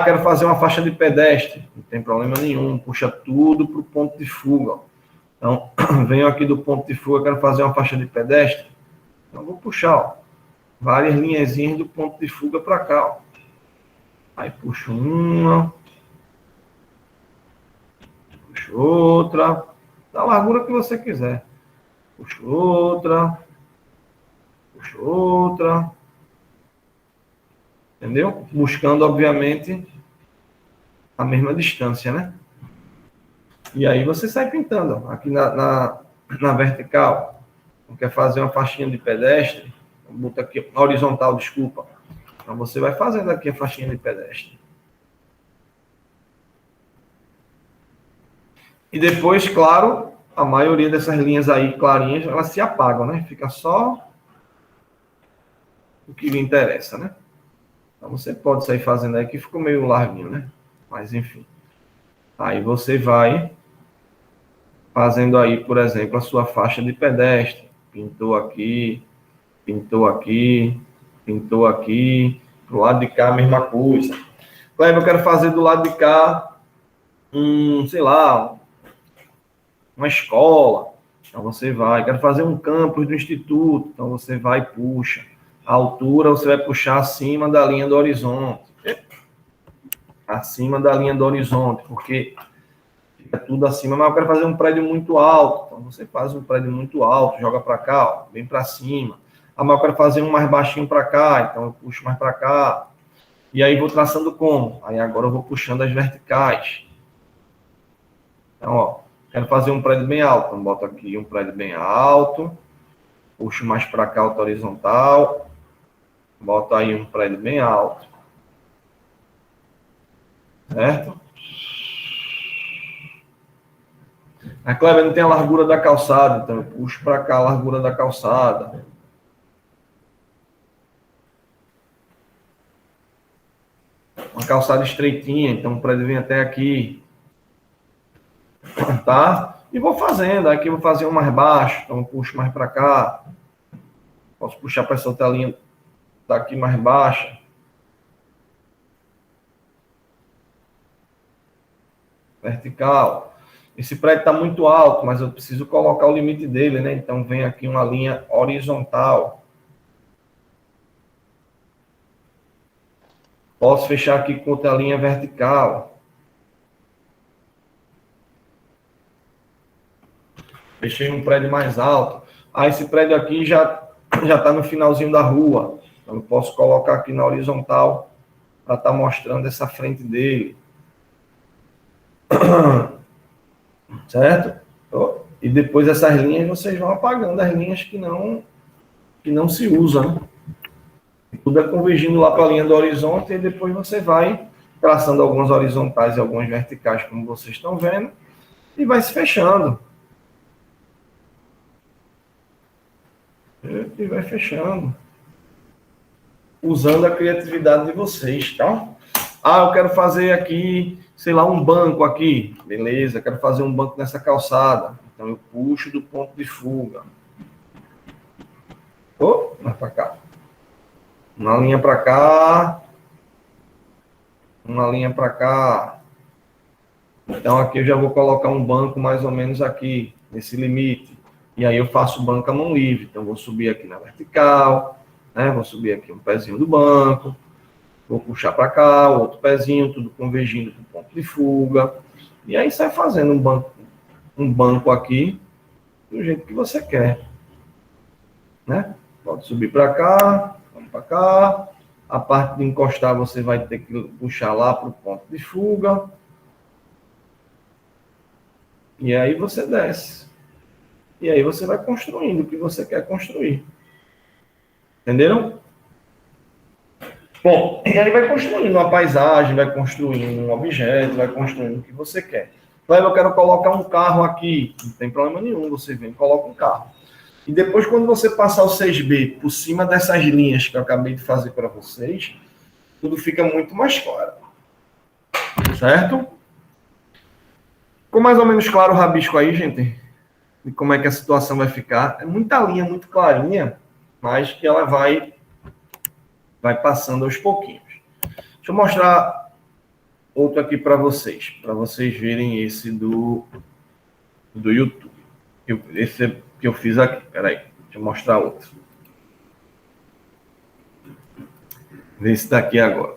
Speaker 1: Quero fazer uma faixa de pedestre. Não tem problema nenhum, puxa tudo para o ponto de fuga. Então, venho aqui do ponto de fuga, quero fazer uma faixa de pedestre. Então, vou puxar várias linhazinhas do ponto de fuga para cá. Ó. Aí puxo uma, puxo outra, da largura que você quiser. Puxo outra, puxo outra. Entendeu? Buscando, obviamente, a mesma distância, né? E aí você sai pintando. Ó. Aqui na vertical, quer fazer uma faixinha de pedestre, botar aqui na horizontal, desculpa. Então você vai fazendo aqui a faixinha de pedestre. E depois, claro, a maioria dessas linhas aí clarinhas, elas se apagam, né? Fica só o que lhe interessa, né? Então você pode sair fazendo aí, que ficou meio larguinho, né? Mas enfim. Aí você vai fazendo aí, por exemplo, a sua faixa de pedestre. Pintou aqui, pintou aqui, pintou aqui. Pro lado de cá, a mesma coisa. Cleber, eu quero fazer do lado de cá, sei lá, uma escola. Então você vai. Quero fazer um campus do instituto. Então você vai e puxa. A altura você vai puxar acima da linha do horizonte. Acima da linha do horizonte, porque fica tudo acima, mas eu quero fazer um prédio muito alto. Então você faz um prédio muito alto, joga para cá, ó, bem para cima. Mas eu quero fazer um mais baixinho para cá, então eu puxo mais para cá. E aí vou traçando como? Aí agora eu vou puxando as verticais. Então, ó, quero fazer um prédio bem alto. Então boto aqui um prédio bem alto, puxo mais para cá o horizontal, boto aí um prédio bem alto. Certo? A Cleber não tem a largura da calçada, então eu puxo para cá a largura da calçada. Uma calçada estreitinha, então o prédio vem até aqui. Tá? E vou fazendo. Aqui eu vou fazer um mais baixo, então eu puxo mais para cá. Posso puxar para essa outra linha daqui mais baixa. Vertical. Esse prédio está muito alto, mas eu preciso colocar o limite dele, né? Então vem aqui uma linha horizontal. Posso fechar aqui com outra linha vertical. Fechei um prédio mais alto. Esse prédio aqui já está no finalzinho da rua. Então eu posso colocar aqui na horizontal para estar mostrando essa frente dele. Certo? E depois essas linhas vocês vão apagando as linhas que não se usam. Né? Tudo é convergindo lá para a linha do horizonte e depois você vai traçando algumas horizontais e algumas verticais, como vocês estão vendo, e vai se fechando. E vai fechando. Usando a criatividade de vocês, tá? Eu quero fazer aqui, sei lá, um banco aqui. Beleza, quero fazer um banco nessa calçada. Então eu puxo do ponto de fuga. Mais para cá. Uma linha para cá. Uma linha para cá. Então aqui eu já vou colocar um banco mais ou menos aqui, nesse limite. E aí eu faço banco à mão livre. Então vou subir aqui na vertical, né? Vou subir aqui um pezinho do banco. Vou puxar para cá, outro pezinho, tudo convergindo para o ponto de fuga. E aí sai fazendo um banco aqui do jeito que você quer. Né? Pode subir para cá, vamos para cá, A parte de encostar você vai ter que puxar lá para o ponto de fuga. E aí você desce. E aí você vai construindo o que você quer construir. Entenderam? Bom, e aí vai construindo uma paisagem, vai construindo um objeto, vai construindo o que você quer. Eu quero colocar um carro aqui. Não tem problema nenhum, você vem e coloca um carro. E depois, quando você passar o 6B por cima dessas linhas que eu acabei de fazer para vocês, tudo fica muito mais claro. Certo? Ficou mais ou menos claro o rabisco aí, gente? De como é que a situação vai ficar. É muita linha, muito clarinha, mas que ela vai passando aos pouquinhos. Deixa eu mostrar outro aqui para vocês verem esse do YouTube. Esse que eu fiz aqui. Peraí, deixa eu mostrar outro. Vê esse daqui agora.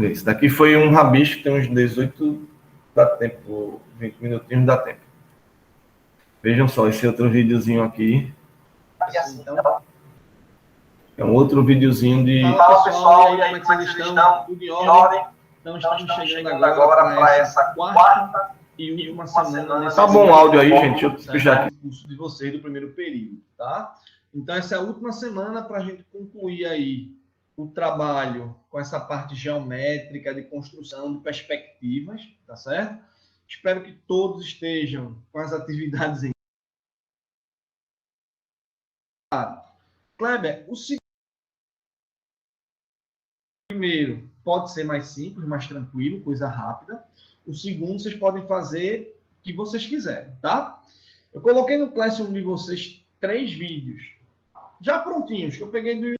Speaker 1: Esse daqui foi um rabisco que tem uns 18, dá tempo, 20 minutinhos dá tempo. Vejam só esse outro videozinho aqui. É um outro videozinho de...
Speaker 3: Fala pessoal, e aí como é que vocês estão? Tudo em ordem? Então estamos chegando agora para essa quarta e última semana.
Speaker 1: Tá bom o áudio aí, gente? Deixa eu puxar aqui.
Speaker 3: Curso de vocês do primeiro período, tá? Então essa é a última semana para a gente concluir aí o trabalho com essa parte geométrica, de construção, de perspectivas, tá certo? Espero que todos estejam com as atividades aí. Kleber, o primeiro pode ser mais simples, mais tranquilo, coisa rápida. O segundo, vocês podem fazer o que vocês quiserem, tá? Eu coloquei no Classroom de vocês 3 vídeos, já prontinhos, que eu peguei do...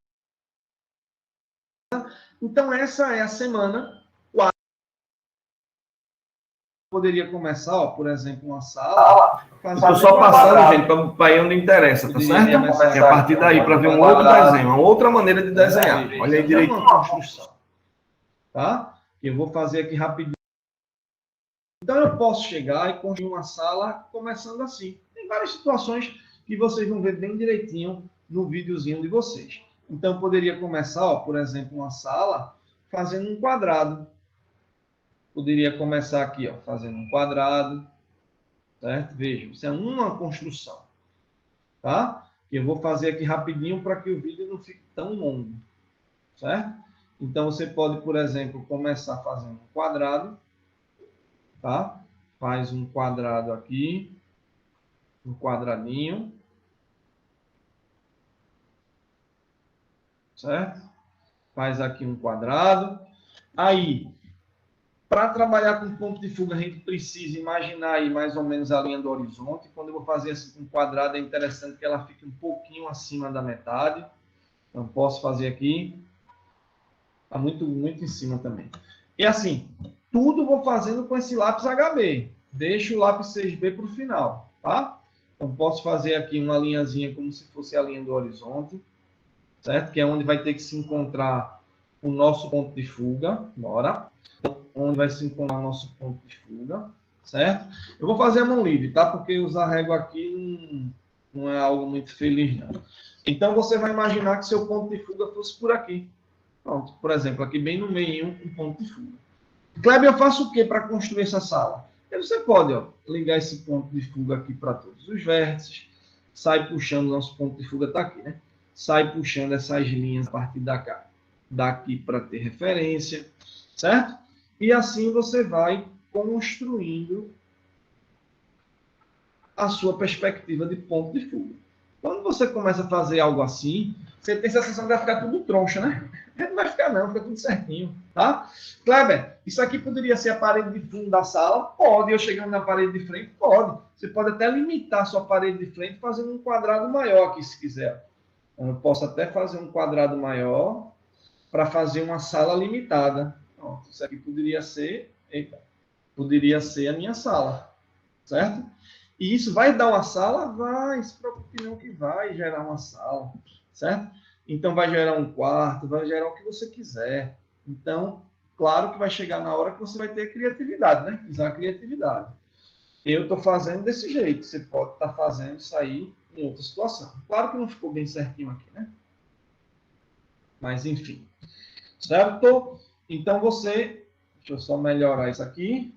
Speaker 3: Então, essa é a semana 4. Poderia começar, ó, por exemplo, uma sala.
Speaker 1: Estou só passando, gente, para ir onde interessa, tá certo? E a partir daí, para ver um outro desenho, uma outra maneira de desenhar. Olha aí direito.
Speaker 3: Tá? Eu vou fazer aqui rapidinho. Então, eu posso chegar e construir uma sala começando assim. Tem várias situações que vocês vão ver bem direitinho no videozinho de vocês. Então, eu poderia começar, ó, por exemplo, uma sala fazendo um quadrado. Poderia começar aqui, ó, fazendo um quadrado. Certo? Veja, isso é uma construção. Tá? Que eu vou fazer aqui rapidinho para que o vídeo não fique tão longo. Certo? Então, você pode, por exemplo, começar fazendo um quadrado. Tá? Faz um quadrado aqui. Um quadradinho. Certo? Faz aqui um quadrado. Aí, para trabalhar com ponto de fuga, a gente precisa imaginar aí mais ou menos a linha do horizonte. Quando eu vou fazer assim com um quadrado, é interessante que ela fique um pouquinho acima da metade. Então, posso fazer aqui. Está muito em cima também. E assim, tudo vou fazendo com esse lápis HB. Deixo o lápis 6B para o final, tá? Então, posso fazer aqui uma linhazinha como se fosse a linha do horizonte, certo? Que é onde vai ter que se encontrar o nosso ponto de fuga. Bora. Então, onde vai se encontrar o nosso ponto de fuga, certo? Eu vou fazer a mão livre, tá? Porque usar régua aqui não é algo muito feliz, não. Então, você vai imaginar que seu ponto de fuga fosse por aqui. Pronto, por exemplo, aqui bem no meio, um ponto de fuga. Kleber, eu faço o que para construir essa sala? E você pode, ó, ligar esse ponto de fuga aqui para todos os vértices, sai puxando, nosso ponto de fuga está aqui, né? Sai puxando essas linhas a partir daqui para ter referência, certo? E assim você vai construindo a sua perspectiva de ponto de fuga. Quando você começa a fazer algo assim, você tem a sensação que vai ficar tudo troncho, né? Não vai ficar não, fica tudo certinho, tá? Kleber, isso aqui poderia ser a parede de fundo da sala? Pode. Eu chegando na parede de frente? Pode. Você pode até limitar a sua parede de frente fazendo um quadrado maior aqui, se quiser. Então, eu posso até fazer um quadrado maior para fazer uma sala limitada. Pronto, isso aqui poderia ser a minha sala, certo? E isso vai dar uma sala? Vai, se preocupe não que vai gerar uma sala, certo? Então, vai gerar um quarto, vai gerar o que você quiser. Então, claro que vai chegar na hora que você vai ter criatividade, né? Usar a criatividade. Eu estou fazendo desse jeito, você pode estar fazendo isso aí em outra situação. Claro que não ficou bem certinho aqui, né? Mas, enfim. Certo? Então, você... Deixa eu só melhorar isso aqui.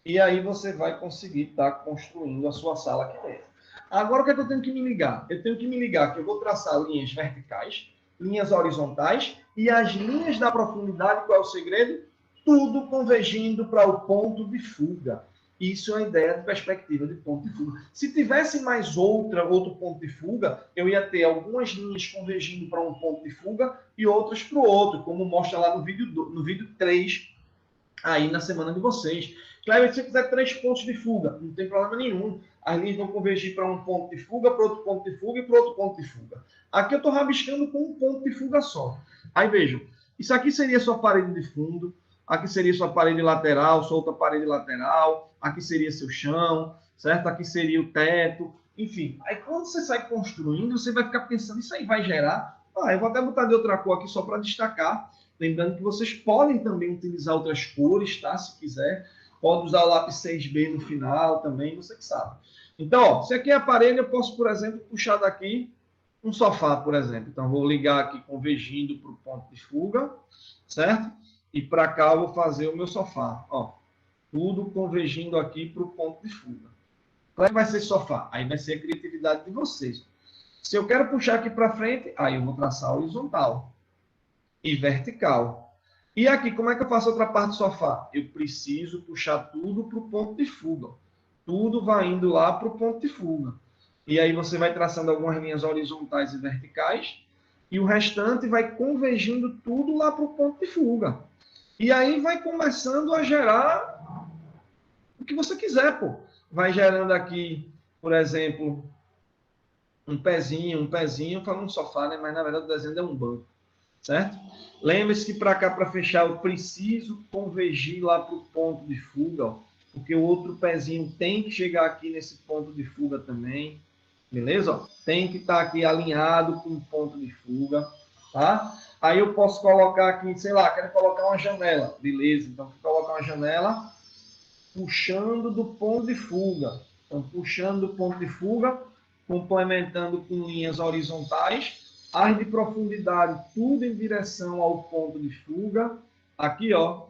Speaker 3: E aí você vai conseguir estar construindo a sua sala aqui dentro. Agora, o que é que eu tenho que me ligar? Eu tenho que me ligar que eu vou traçar linhas verticais, linhas horizontais e as linhas da profundidade, qual é o segredo? Tudo convergindo para o ponto de fuga. Isso é a ideia de perspectiva de ponto de fuga. Se tivesse mais outro ponto de fuga, eu ia ter algumas linhas convergindo para um ponto de fuga e outras para o outro, como mostra lá no vídeo 3, aí na semana de vocês. Claro, se você quiser 3 pontos de fuga, não tem problema nenhum. As linhas vão convergir para um ponto de fuga, para outro ponto de fuga e para outro ponto de fuga. Aqui eu estou rabiscando com um ponto de fuga só. Aí vejam, isso aqui seria sua parede de fundo, aqui seria sua parede lateral, sua outra parede lateral, aqui seria seu chão, certo? Aqui seria o teto, enfim. Aí quando você sai construindo, você vai ficar pensando, isso aí vai gerar... eu vou até botar de outra cor aqui só para destacar. Lembrando que vocês podem também utilizar outras cores, tá? Se quiser. Pode usar o lápis 6B no final também, você que sabe. Então, ó, se aqui é aparelho, eu posso, por exemplo, puxar daqui um sofá, por exemplo. Então, vou ligar aqui convergindo para o ponto de fuga, certo? E para cá eu vou fazer o meu sofá. Ó, tudo convergindo aqui para o ponto de fuga. Como é que vai ser sofá? Aí vai ser a criatividade de vocês. Se eu quero puxar aqui para frente, aí eu vou traçar horizontal e vertical. E aqui, como é que eu faço outra parte do sofá? Eu preciso puxar tudo para o ponto de fuga. Tudo vai indo lá para o ponto de fuga. E aí você vai traçando algumas linhas horizontais e verticais, e o restante vai convergindo tudo lá para o ponto de fuga. E aí vai começando a gerar o que você quiser, pô. Vai gerando aqui, por exemplo, um pezinho, falando sofá, né? Mas na verdade o desenho é um banco, certo? Lembre-se que para cá, para fechar, eu preciso convergir lá para o ponto de fuga, ó, porque o outro pezinho tem que chegar aqui nesse ponto de fuga também, beleza? Ó, tem que estar aqui alinhado com o ponto de fuga, tá? Aí eu posso colocar aqui, sei lá, quero colocar uma janela, beleza? Então, vou colocar uma janela puxando do ponto de fuga. Então, puxando do ponto de fuga, complementando com linhas horizontais, as de profundidade, tudo em direção ao ponto de fuga. Aqui, ó,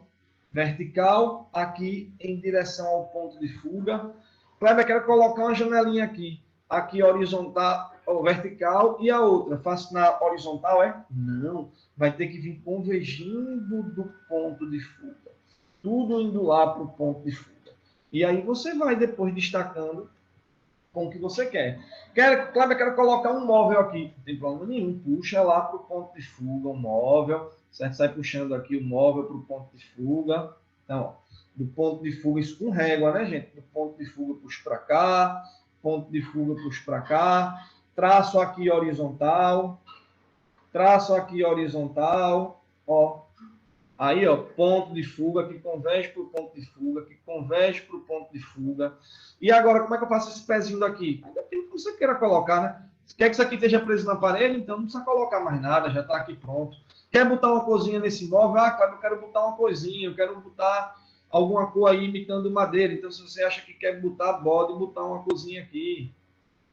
Speaker 3: vertical, aqui em direção ao ponto de fuga. Kleber, quero colocar uma janelinha aqui. Aqui horizontal, ou vertical, e a outra. Faço na horizontal, é? Não. Vai ter que vir convergindo do ponto de fuga. Tudo indo lá para o ponto de fuga. E aí você vai depois destacando com o que você quer. Cláudio, quero colocar um móvel aqui. Não tem problema nenhum. Puxa lá para o ponto de fuga um móvel. Certo? Sai puxando aqui o móvel para o ponto de fuga. Então, ó, do ponto de fuga, isso com régua, né, gente? Do ponto de fuga, puxo para cá. Ponto de fuga, puxo para cá. Traço aqui horizontal. Traço aqui horizontal. Ó, aí, ó, ponto de fuga que converge para o ponto de fuga, que converge para o ponto de fuga. E agora, como é que eu faço esse pezinho daqui? Depende do que você queira colocar, né? Se quer que isso aqui esteja preso na parede, então não precisa colocar mais nada, já está aqui pronto. Quer botar uma coisinha nesse móvel? Ah, claro, eu quero botar uma coisinha, eu quero botar alguma cor aí imitando madeira. Então, se você acha que quer botar, pode botar uma coisinha aqui,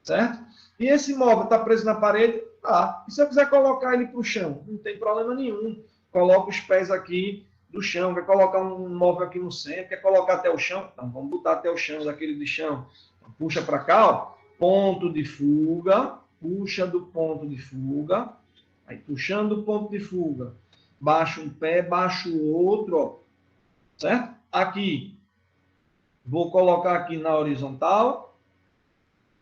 Speaker 3: certo? E esse móvel está preso na parede? Tá. E se eu quiser colocar ele para o chão? Não tem problema nenhum. Coloca os pés aqui do chão, quer colocar um móvel aqui no centro, quer colocar até o chão? Então, vamos botar até o chão, daquele de chão. Então, puxa para cá, ó, ponto de fuga, puxa do ponto de fuga, aí puxando o ponto de fuga, baixa um pé, baixa o outro, ó, certo? Aqui, vou colocar aqui na horizontal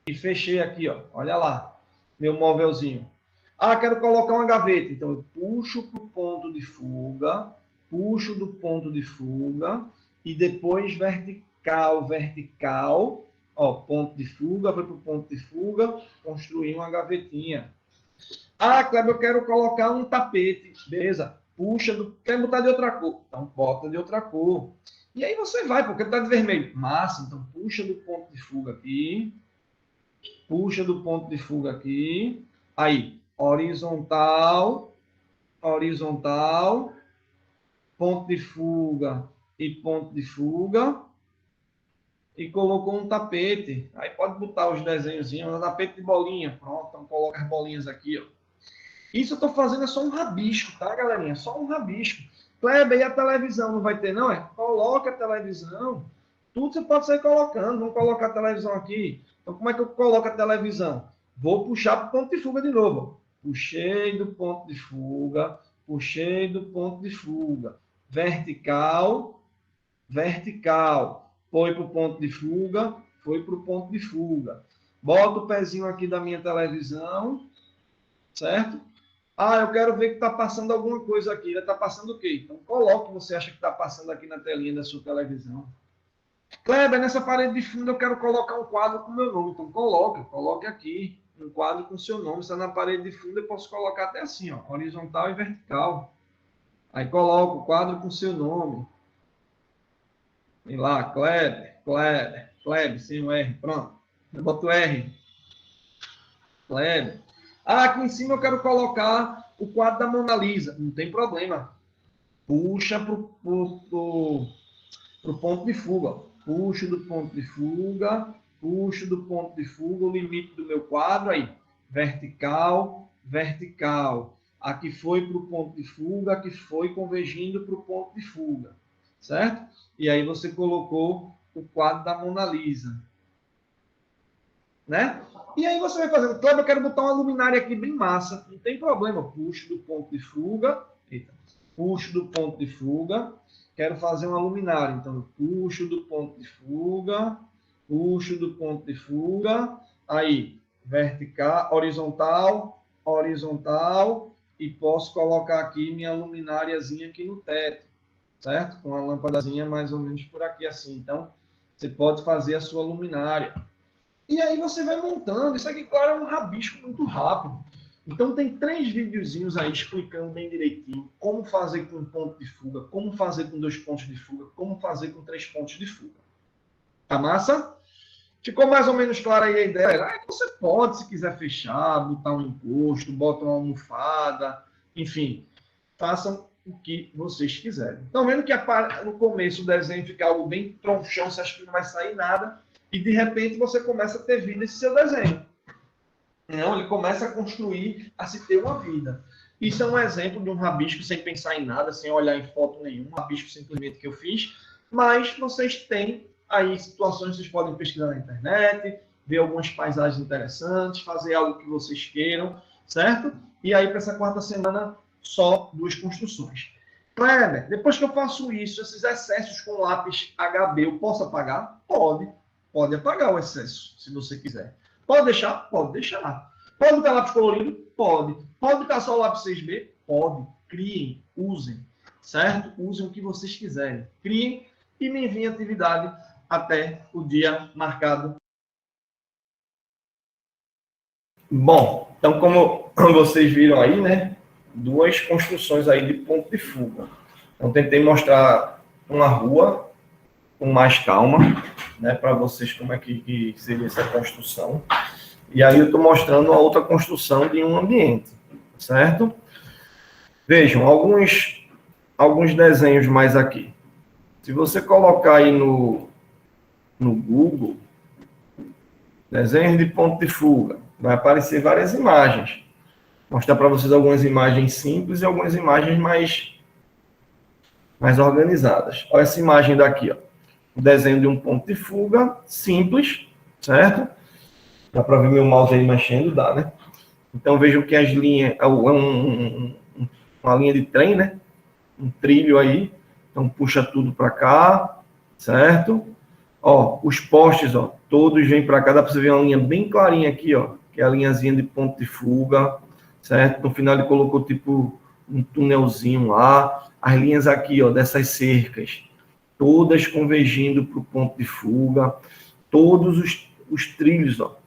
Speaker 3: e fechei aqui, ó, olha lá, meu móvelzinho. Ah, quero colocar uma gaveta. Então, eu puxo para o ponto de fuga, puxo do ponto de fuga e depois vertical, vertical. Ó, ponto de fuga, foi para o ponto de fuga, construir uma gavetinha. Ah, Kleber, eu quero colocar um tapete. Beleza. Puxa, quer botar de outra cor. Então, bota de outra cor. E aí você vai, porque está de vermelho. Massa, então puxa do ponto de fuga aqui. Puxa do ponto de fuga aqui. Aí, horizontal, horizontal, ponto de fuga e ponto de fuga. e colocou um tapete. Aí pode botar os desenhozinhos, um tapete de bolinha. Pronto, então coloca as bolinhas aqui, ó. Isso eu estou fazendo é só um rabisco, tá, galerinha? Só um rabisco. Kleber, e a televisão não vai ter, não? Coloca a televisão. Tudo você pode sair colocando. Vamos colocar a televisão aqui. Então, como é que eu coloco a televisão? Vou puxar para o ponto de fuga de novo. Puxei do ponto de fuga. Puxei do ponto de fuga. Vertical. Vertical. Foi para o ponto de fuga. Foi para o ponto de fuga. Boto o pezinho aqui da minha televisão. Certo? Eu quero ver que está passando alguma coisa aqui. Está passando o quê? Então, coloque o que você acha que está passando aqui na telinha da sua televisão. Kleber, nessa parede de fundo eu quero colocar um quadro com o meu nome. Então, coloque aqui um quadro com o seu nome. Se é na parede de fundo, eu posso colocar até assim, ó, horizontal e vertical. Aí, coloco o quadro com o seu nome. Vem lá, Kleber, sem o R. Pronto. Eu boto o R. Kleber. Aqui em cima eu quero colocar o quadro da Mona Lisa. Não tem problema. Puxa para o ponto de fuga. Puxo do ponto de fuga. Puxo do ponto de fuga. O limite do meu quadro aí. Vertical, vertical. Aqui foi para o ponto de fuga. Aqui foi convergindo para o ponto de fuga. Certo? E aí você colocou o quadro da Mona Lisa. Né? E aí você vai fazendo, Kleber, eu quero botar uma luminária aqui bem massa. Não tem problema. Puxo do ponto de fuga. Eita. Puxo do ponto de fuga. Quero fazer uma luminária. Então, eu puxo do ponto de fuga. Puxo do ponto de fuga. Aí, vertical, horizontal, horizontal. E posso colocar aqui minha lumináriazinha aqui no teto. Certo? Com a lâmpadazinha mais ou menos por aqui assim. Então, você pode fazer a sua luminária. E aí você vai montando. Isso aqui, claro, é um rabisco muito rápido. Então tem 3 videozinhos aí explicando bem direitinho como fazer com um ponto de fuga, como fazer com 2 pontos de fuga, como fazer com 3 pontos de fuga. Tá massa? Ficou mais ou menos clara aí a ideia? Você pode, se quiser fechar, botar um encosto, bota uma almofada, enfim, façam o que vocês quiserem. Estão vendo que no começo o desenho fica algo bem tronchão, você acha que não vai sair nada, e de repente você começa a ter vida esse seu desenho. Não, ele começa a construir, a se ter uma vida. Isso é um exemplo de um rabisco sem pensar em nada, sem olhar em foto nenhuma, um rabisco simplesmente que eu fiz, mas vocês têm aí situações que vocês podem pesquisar na internet, ver algumas paisagens interessantes, fazer algo que vocês queiram, certo? E aí, para essa 4ª semana, só 2 construções. Kleber, depois que eu faço isso, esses excessos com lápis HB, eu posso apagar? Pode. Pode apagar o excesso, se você quiser. Pode deixar? Pode deixar. Pode botar lápis colorido? Pode. Pode botar só o lápis 6B? Pode. Criem, usem, certo? Usem o que vocês quiserem. Criem e me enviem atividade até o dia marcado.
Speaker 1: Bom, então como vocês viram aí, né? 2 construções aí de ponto de fuga. Então tentei mostrar uma rua com mais calma, né, para vocês como é que seria essa construção. E aí eu estou mostrando a outra construção de um ambiente, certo? Vejam, alguns desenhos mais aqui. Se você colocar aí no Google, desenhos de ponto de fuga, vai aparecer várias imagens. Vou mostrar para vocês algumas imagens simples e algumas imagens mais organizadas. Olha essa imagem daqui, ó. O desenho de um ponto de fuga simples, certo? Dá para ver meu mouse aí mexendo, dá, né? Então vejam que as linhas, uma linha de trem, né? Um trilho aí, então puxa tudo para cá, certo? Ó, os postes, ó, todos vêm para cá, dá para você ver uma linha bem clarinha aqui, ó, que é a linhazinha de ponto de fuga, certo? No final ele colocou tipo um túnelzinho lá, as linhas aqui, ó, dessas cercas, todas convergindo para o ponto de fuga, todos os trilhos, ó,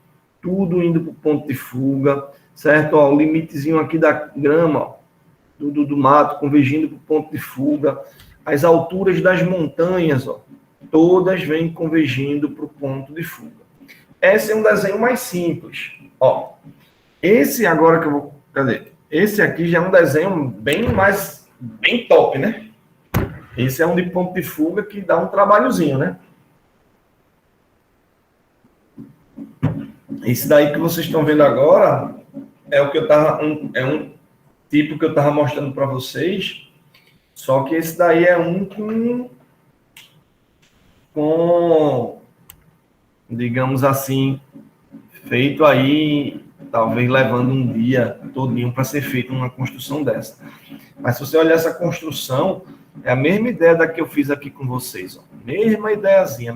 Speaker 1: tudo indo para o ponto de fuga, certo? Ó, o limitezinho aqui da grama, ó, do mato, convergindo para o ponto de fuga, as alturas das montanhas, ó, todas vêm convergindo para o ponto de fuga. Esse é um desenho mais simples, ó. Esse agora que eu vou... Cadê? Esse aqui já é um desenho bem top, né? Esse é um de ponto de fuga que dá um trabalhozinho, né? Esse daí que vocês estão vendo agora é o que eu tava, um tipo que eu estava mostrando para vocês, só que esse daí é um com, digamos assim, feito aí, talvez levando um dia todinho para ser feito uma construção dessa. Mas se você olhar essa construção, é a mesma ideia da que eu fiz aqui com vocês. Ó. Mesma ideiazinha.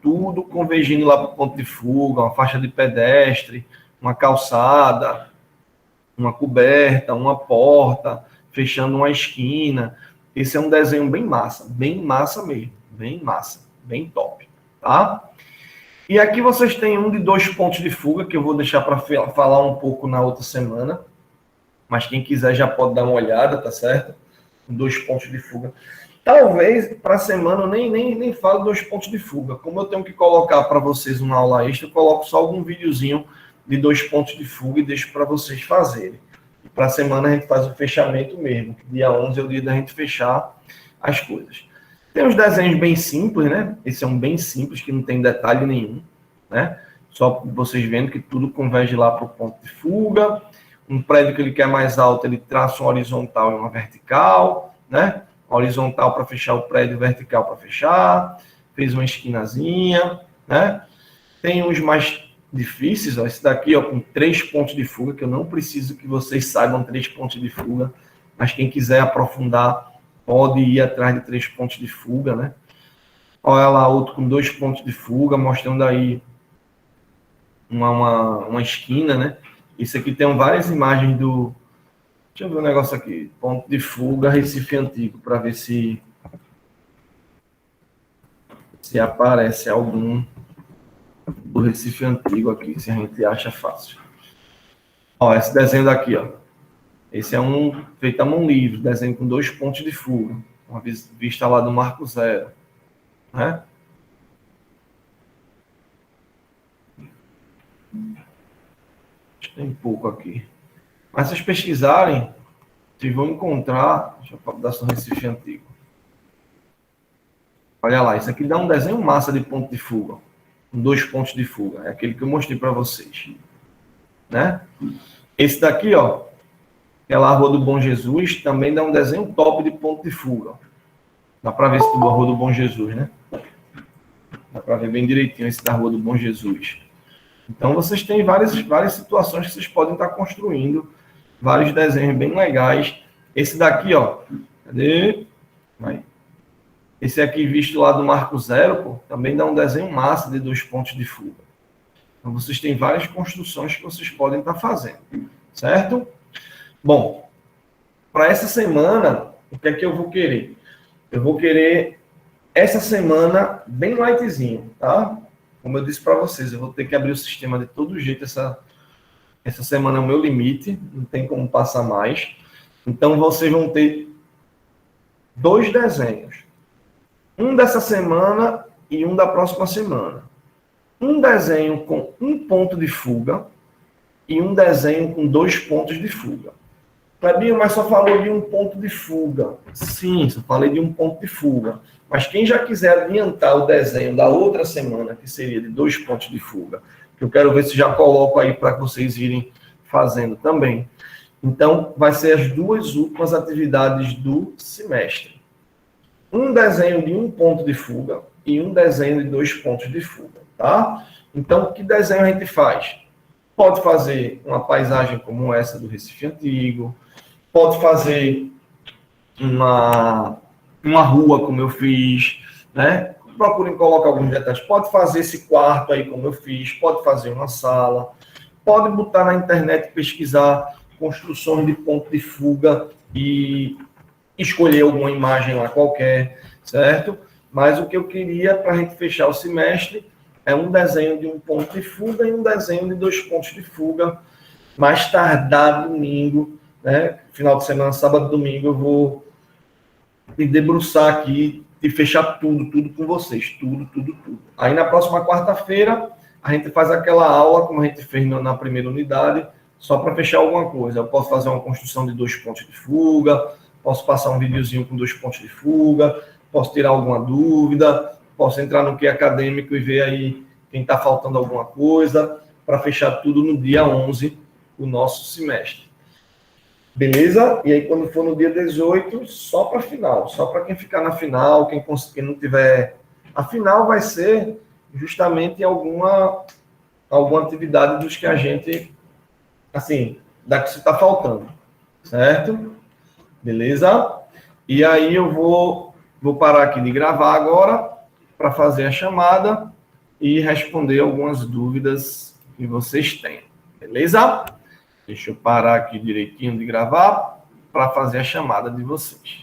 Speaker 1: Tudo convergindo lá para o ponto de fuga, uma faixa de pedestre, uma calçada, uma coberta, uma porta, fechando uma esquina. Esse é um desenho bem massa mesmo. Bem massa, bem top, tá? E aqui vocês têm um de 2 pontos de fuga, que eu vou deixar para falar um pouco na outra semana. Mas quem quiser já pode dar uma olhada, tá certo? 2 pontos de fuga. Talvez para a semana eu nem falo 2 pontos de fuga. Como eu tenho que colocar para vocês uma aula extra, eu coloco só algum videozinho de 2 pontos de fuga e deixo para vocês fazerem. E para a semana a gente faz o fechamento mesmo. Dia 11 é o dia da gente fechar as coisas. Tem os desenhos bem simples, né? Esse é um bem simples, que não tem detalhe nenhum, né? Só vocês vendo que tudo converge lá para o ponto de fuga. Um prédio que ele quer mais alto, ele traça uma horizontal e uma vertical, né? Horizontal para fechar o prédio, vertical para fechar. Fez uma esquinazinha, né? Tem uns mais difíceis, ó. Esse daqui, ó, com 3 pontos de fuga, que eu não preciso que vocês saibam 3 pontos de fuga, mas quem quiser aprofundar pode ir atrás de 3 pontos de fuga, né? Olha lá, outro com 2 pontos de fuga, mostrando aí uma esquina, né? Isso aqui tem várias imagens do... Deixa eu ver um negócio aqui. Ponto de fuga, Recife Antigo, para ver se aparece algum do Recife Antigo aqui, se a gente acha fácil. Ó, esse desenho daqui, ó. Esse é um feito a mão livre, desenho com 2 pontos de fuga. Uma vista lá do Marco Zero, né? Tem pouco aqui. Mas se vocês pesquisarem, vocês vão encontrar... Deixa eu dar só Recife Antigo. Olha lá, isso aqui dá um desenho massa de ponto de fuga. Com 2 pontos de fuga. É aquele que eu mostrei para vocês. Né? Esse daqui, ó, que é lá a Rua do Bom Jesus, também dá um desenho top de ponto de fuga. Dá para ver esse da Rua do Bom Jesus, né? Dá para ver bem direitinho esse da Rua do Bom Jesus. Então, vocês têm várias situações que vocês podem estar construindo, vários desenhos bem legais. Esse daqui, ó, cadê? Aí. Esse aqui, visto lá do Marco Zero, pô, também dá um desenho massa de 2 pontos de fuga. Então, vocês têm várias construções que vocês podem estar fazendo, certo? Bom, para essa semana, o que é que eu vou querer? Eu vou querer, essa semana, bem lightzinho, tá? Como eu disse para vocês, eu vou ter que abrir o sistema de todo jeito. Essa semana é o meu limite, não tem como passar mais. Então, vocês vão ter 2 desenhos. Um dessa semana e um da próxima semana. Um desenho com 1 ponto de fuga e um desenho com 2 pontos de fuga. Clebinho, mas só falou de 1 ponto de fuga. Sim, só falei de 1 ponto de fuga. Mas quem já quiser adiantar o desenho da outra semana, que seria de 2 pontos de fuga, que eu quero ver se já coloco aí para vocês irem fazendo também. Então, vai ser as 2 últimas atividades do semestre. Um desenho de 1 ponto de fuga e um desenho de 2 pontos de fuga, tá? Então, que desenho a gente faz? Pode fazer uma paisagem como essa do Recife Antigo, pode fazer uma rua, como eu fiz, né? Procurem colocar alguns detalhes. Pode fazer esse quarto aí, como eu fiz. Pode fazer uma sala. Pode botar na internet, pesquisar construções de ponto de fuga e escolher alguma imagem lá qualquer, certo? Mas o que eu queria para a gente fechar o semestre é um desenho de 1 ponto de fuga e um desenho de 2 pontos de fuga. Mais tardar domingo, né? Final de semana, sábado, domingo, eu vou me debruçar aqui e fechar tudo com vocês. Tudo. Aí na próxima quarta-feira, a gente faz aquela aula, como a gente fez na primeira unidade, só para fechar alguma coisa. Eu posso fazer uma construção de 2 pontos de fuga, posso passar um videozinho com 2 pontos de fuga, posso tirar alguma dúvida, posso entrar no que é acadêmico e ver aí quem está faltando alguma coisa, para fechar tudo no dia 11, o nosso semestre. Beleza? E aí, quando for no dia 18, só para final. Só para quem ficar na final, quem não tiver... A final vai ser justamente alguma atividade dos que a gente, assim, da que se está faltando. Certo? Beleza? E aí eu vou parar aqui de gravar agora para fazer a chamada e responder algumas dúvidas que vocês têm. Beleza? Deixa eu parar aqui direitinho de gravar para fazer a chamada de vocês.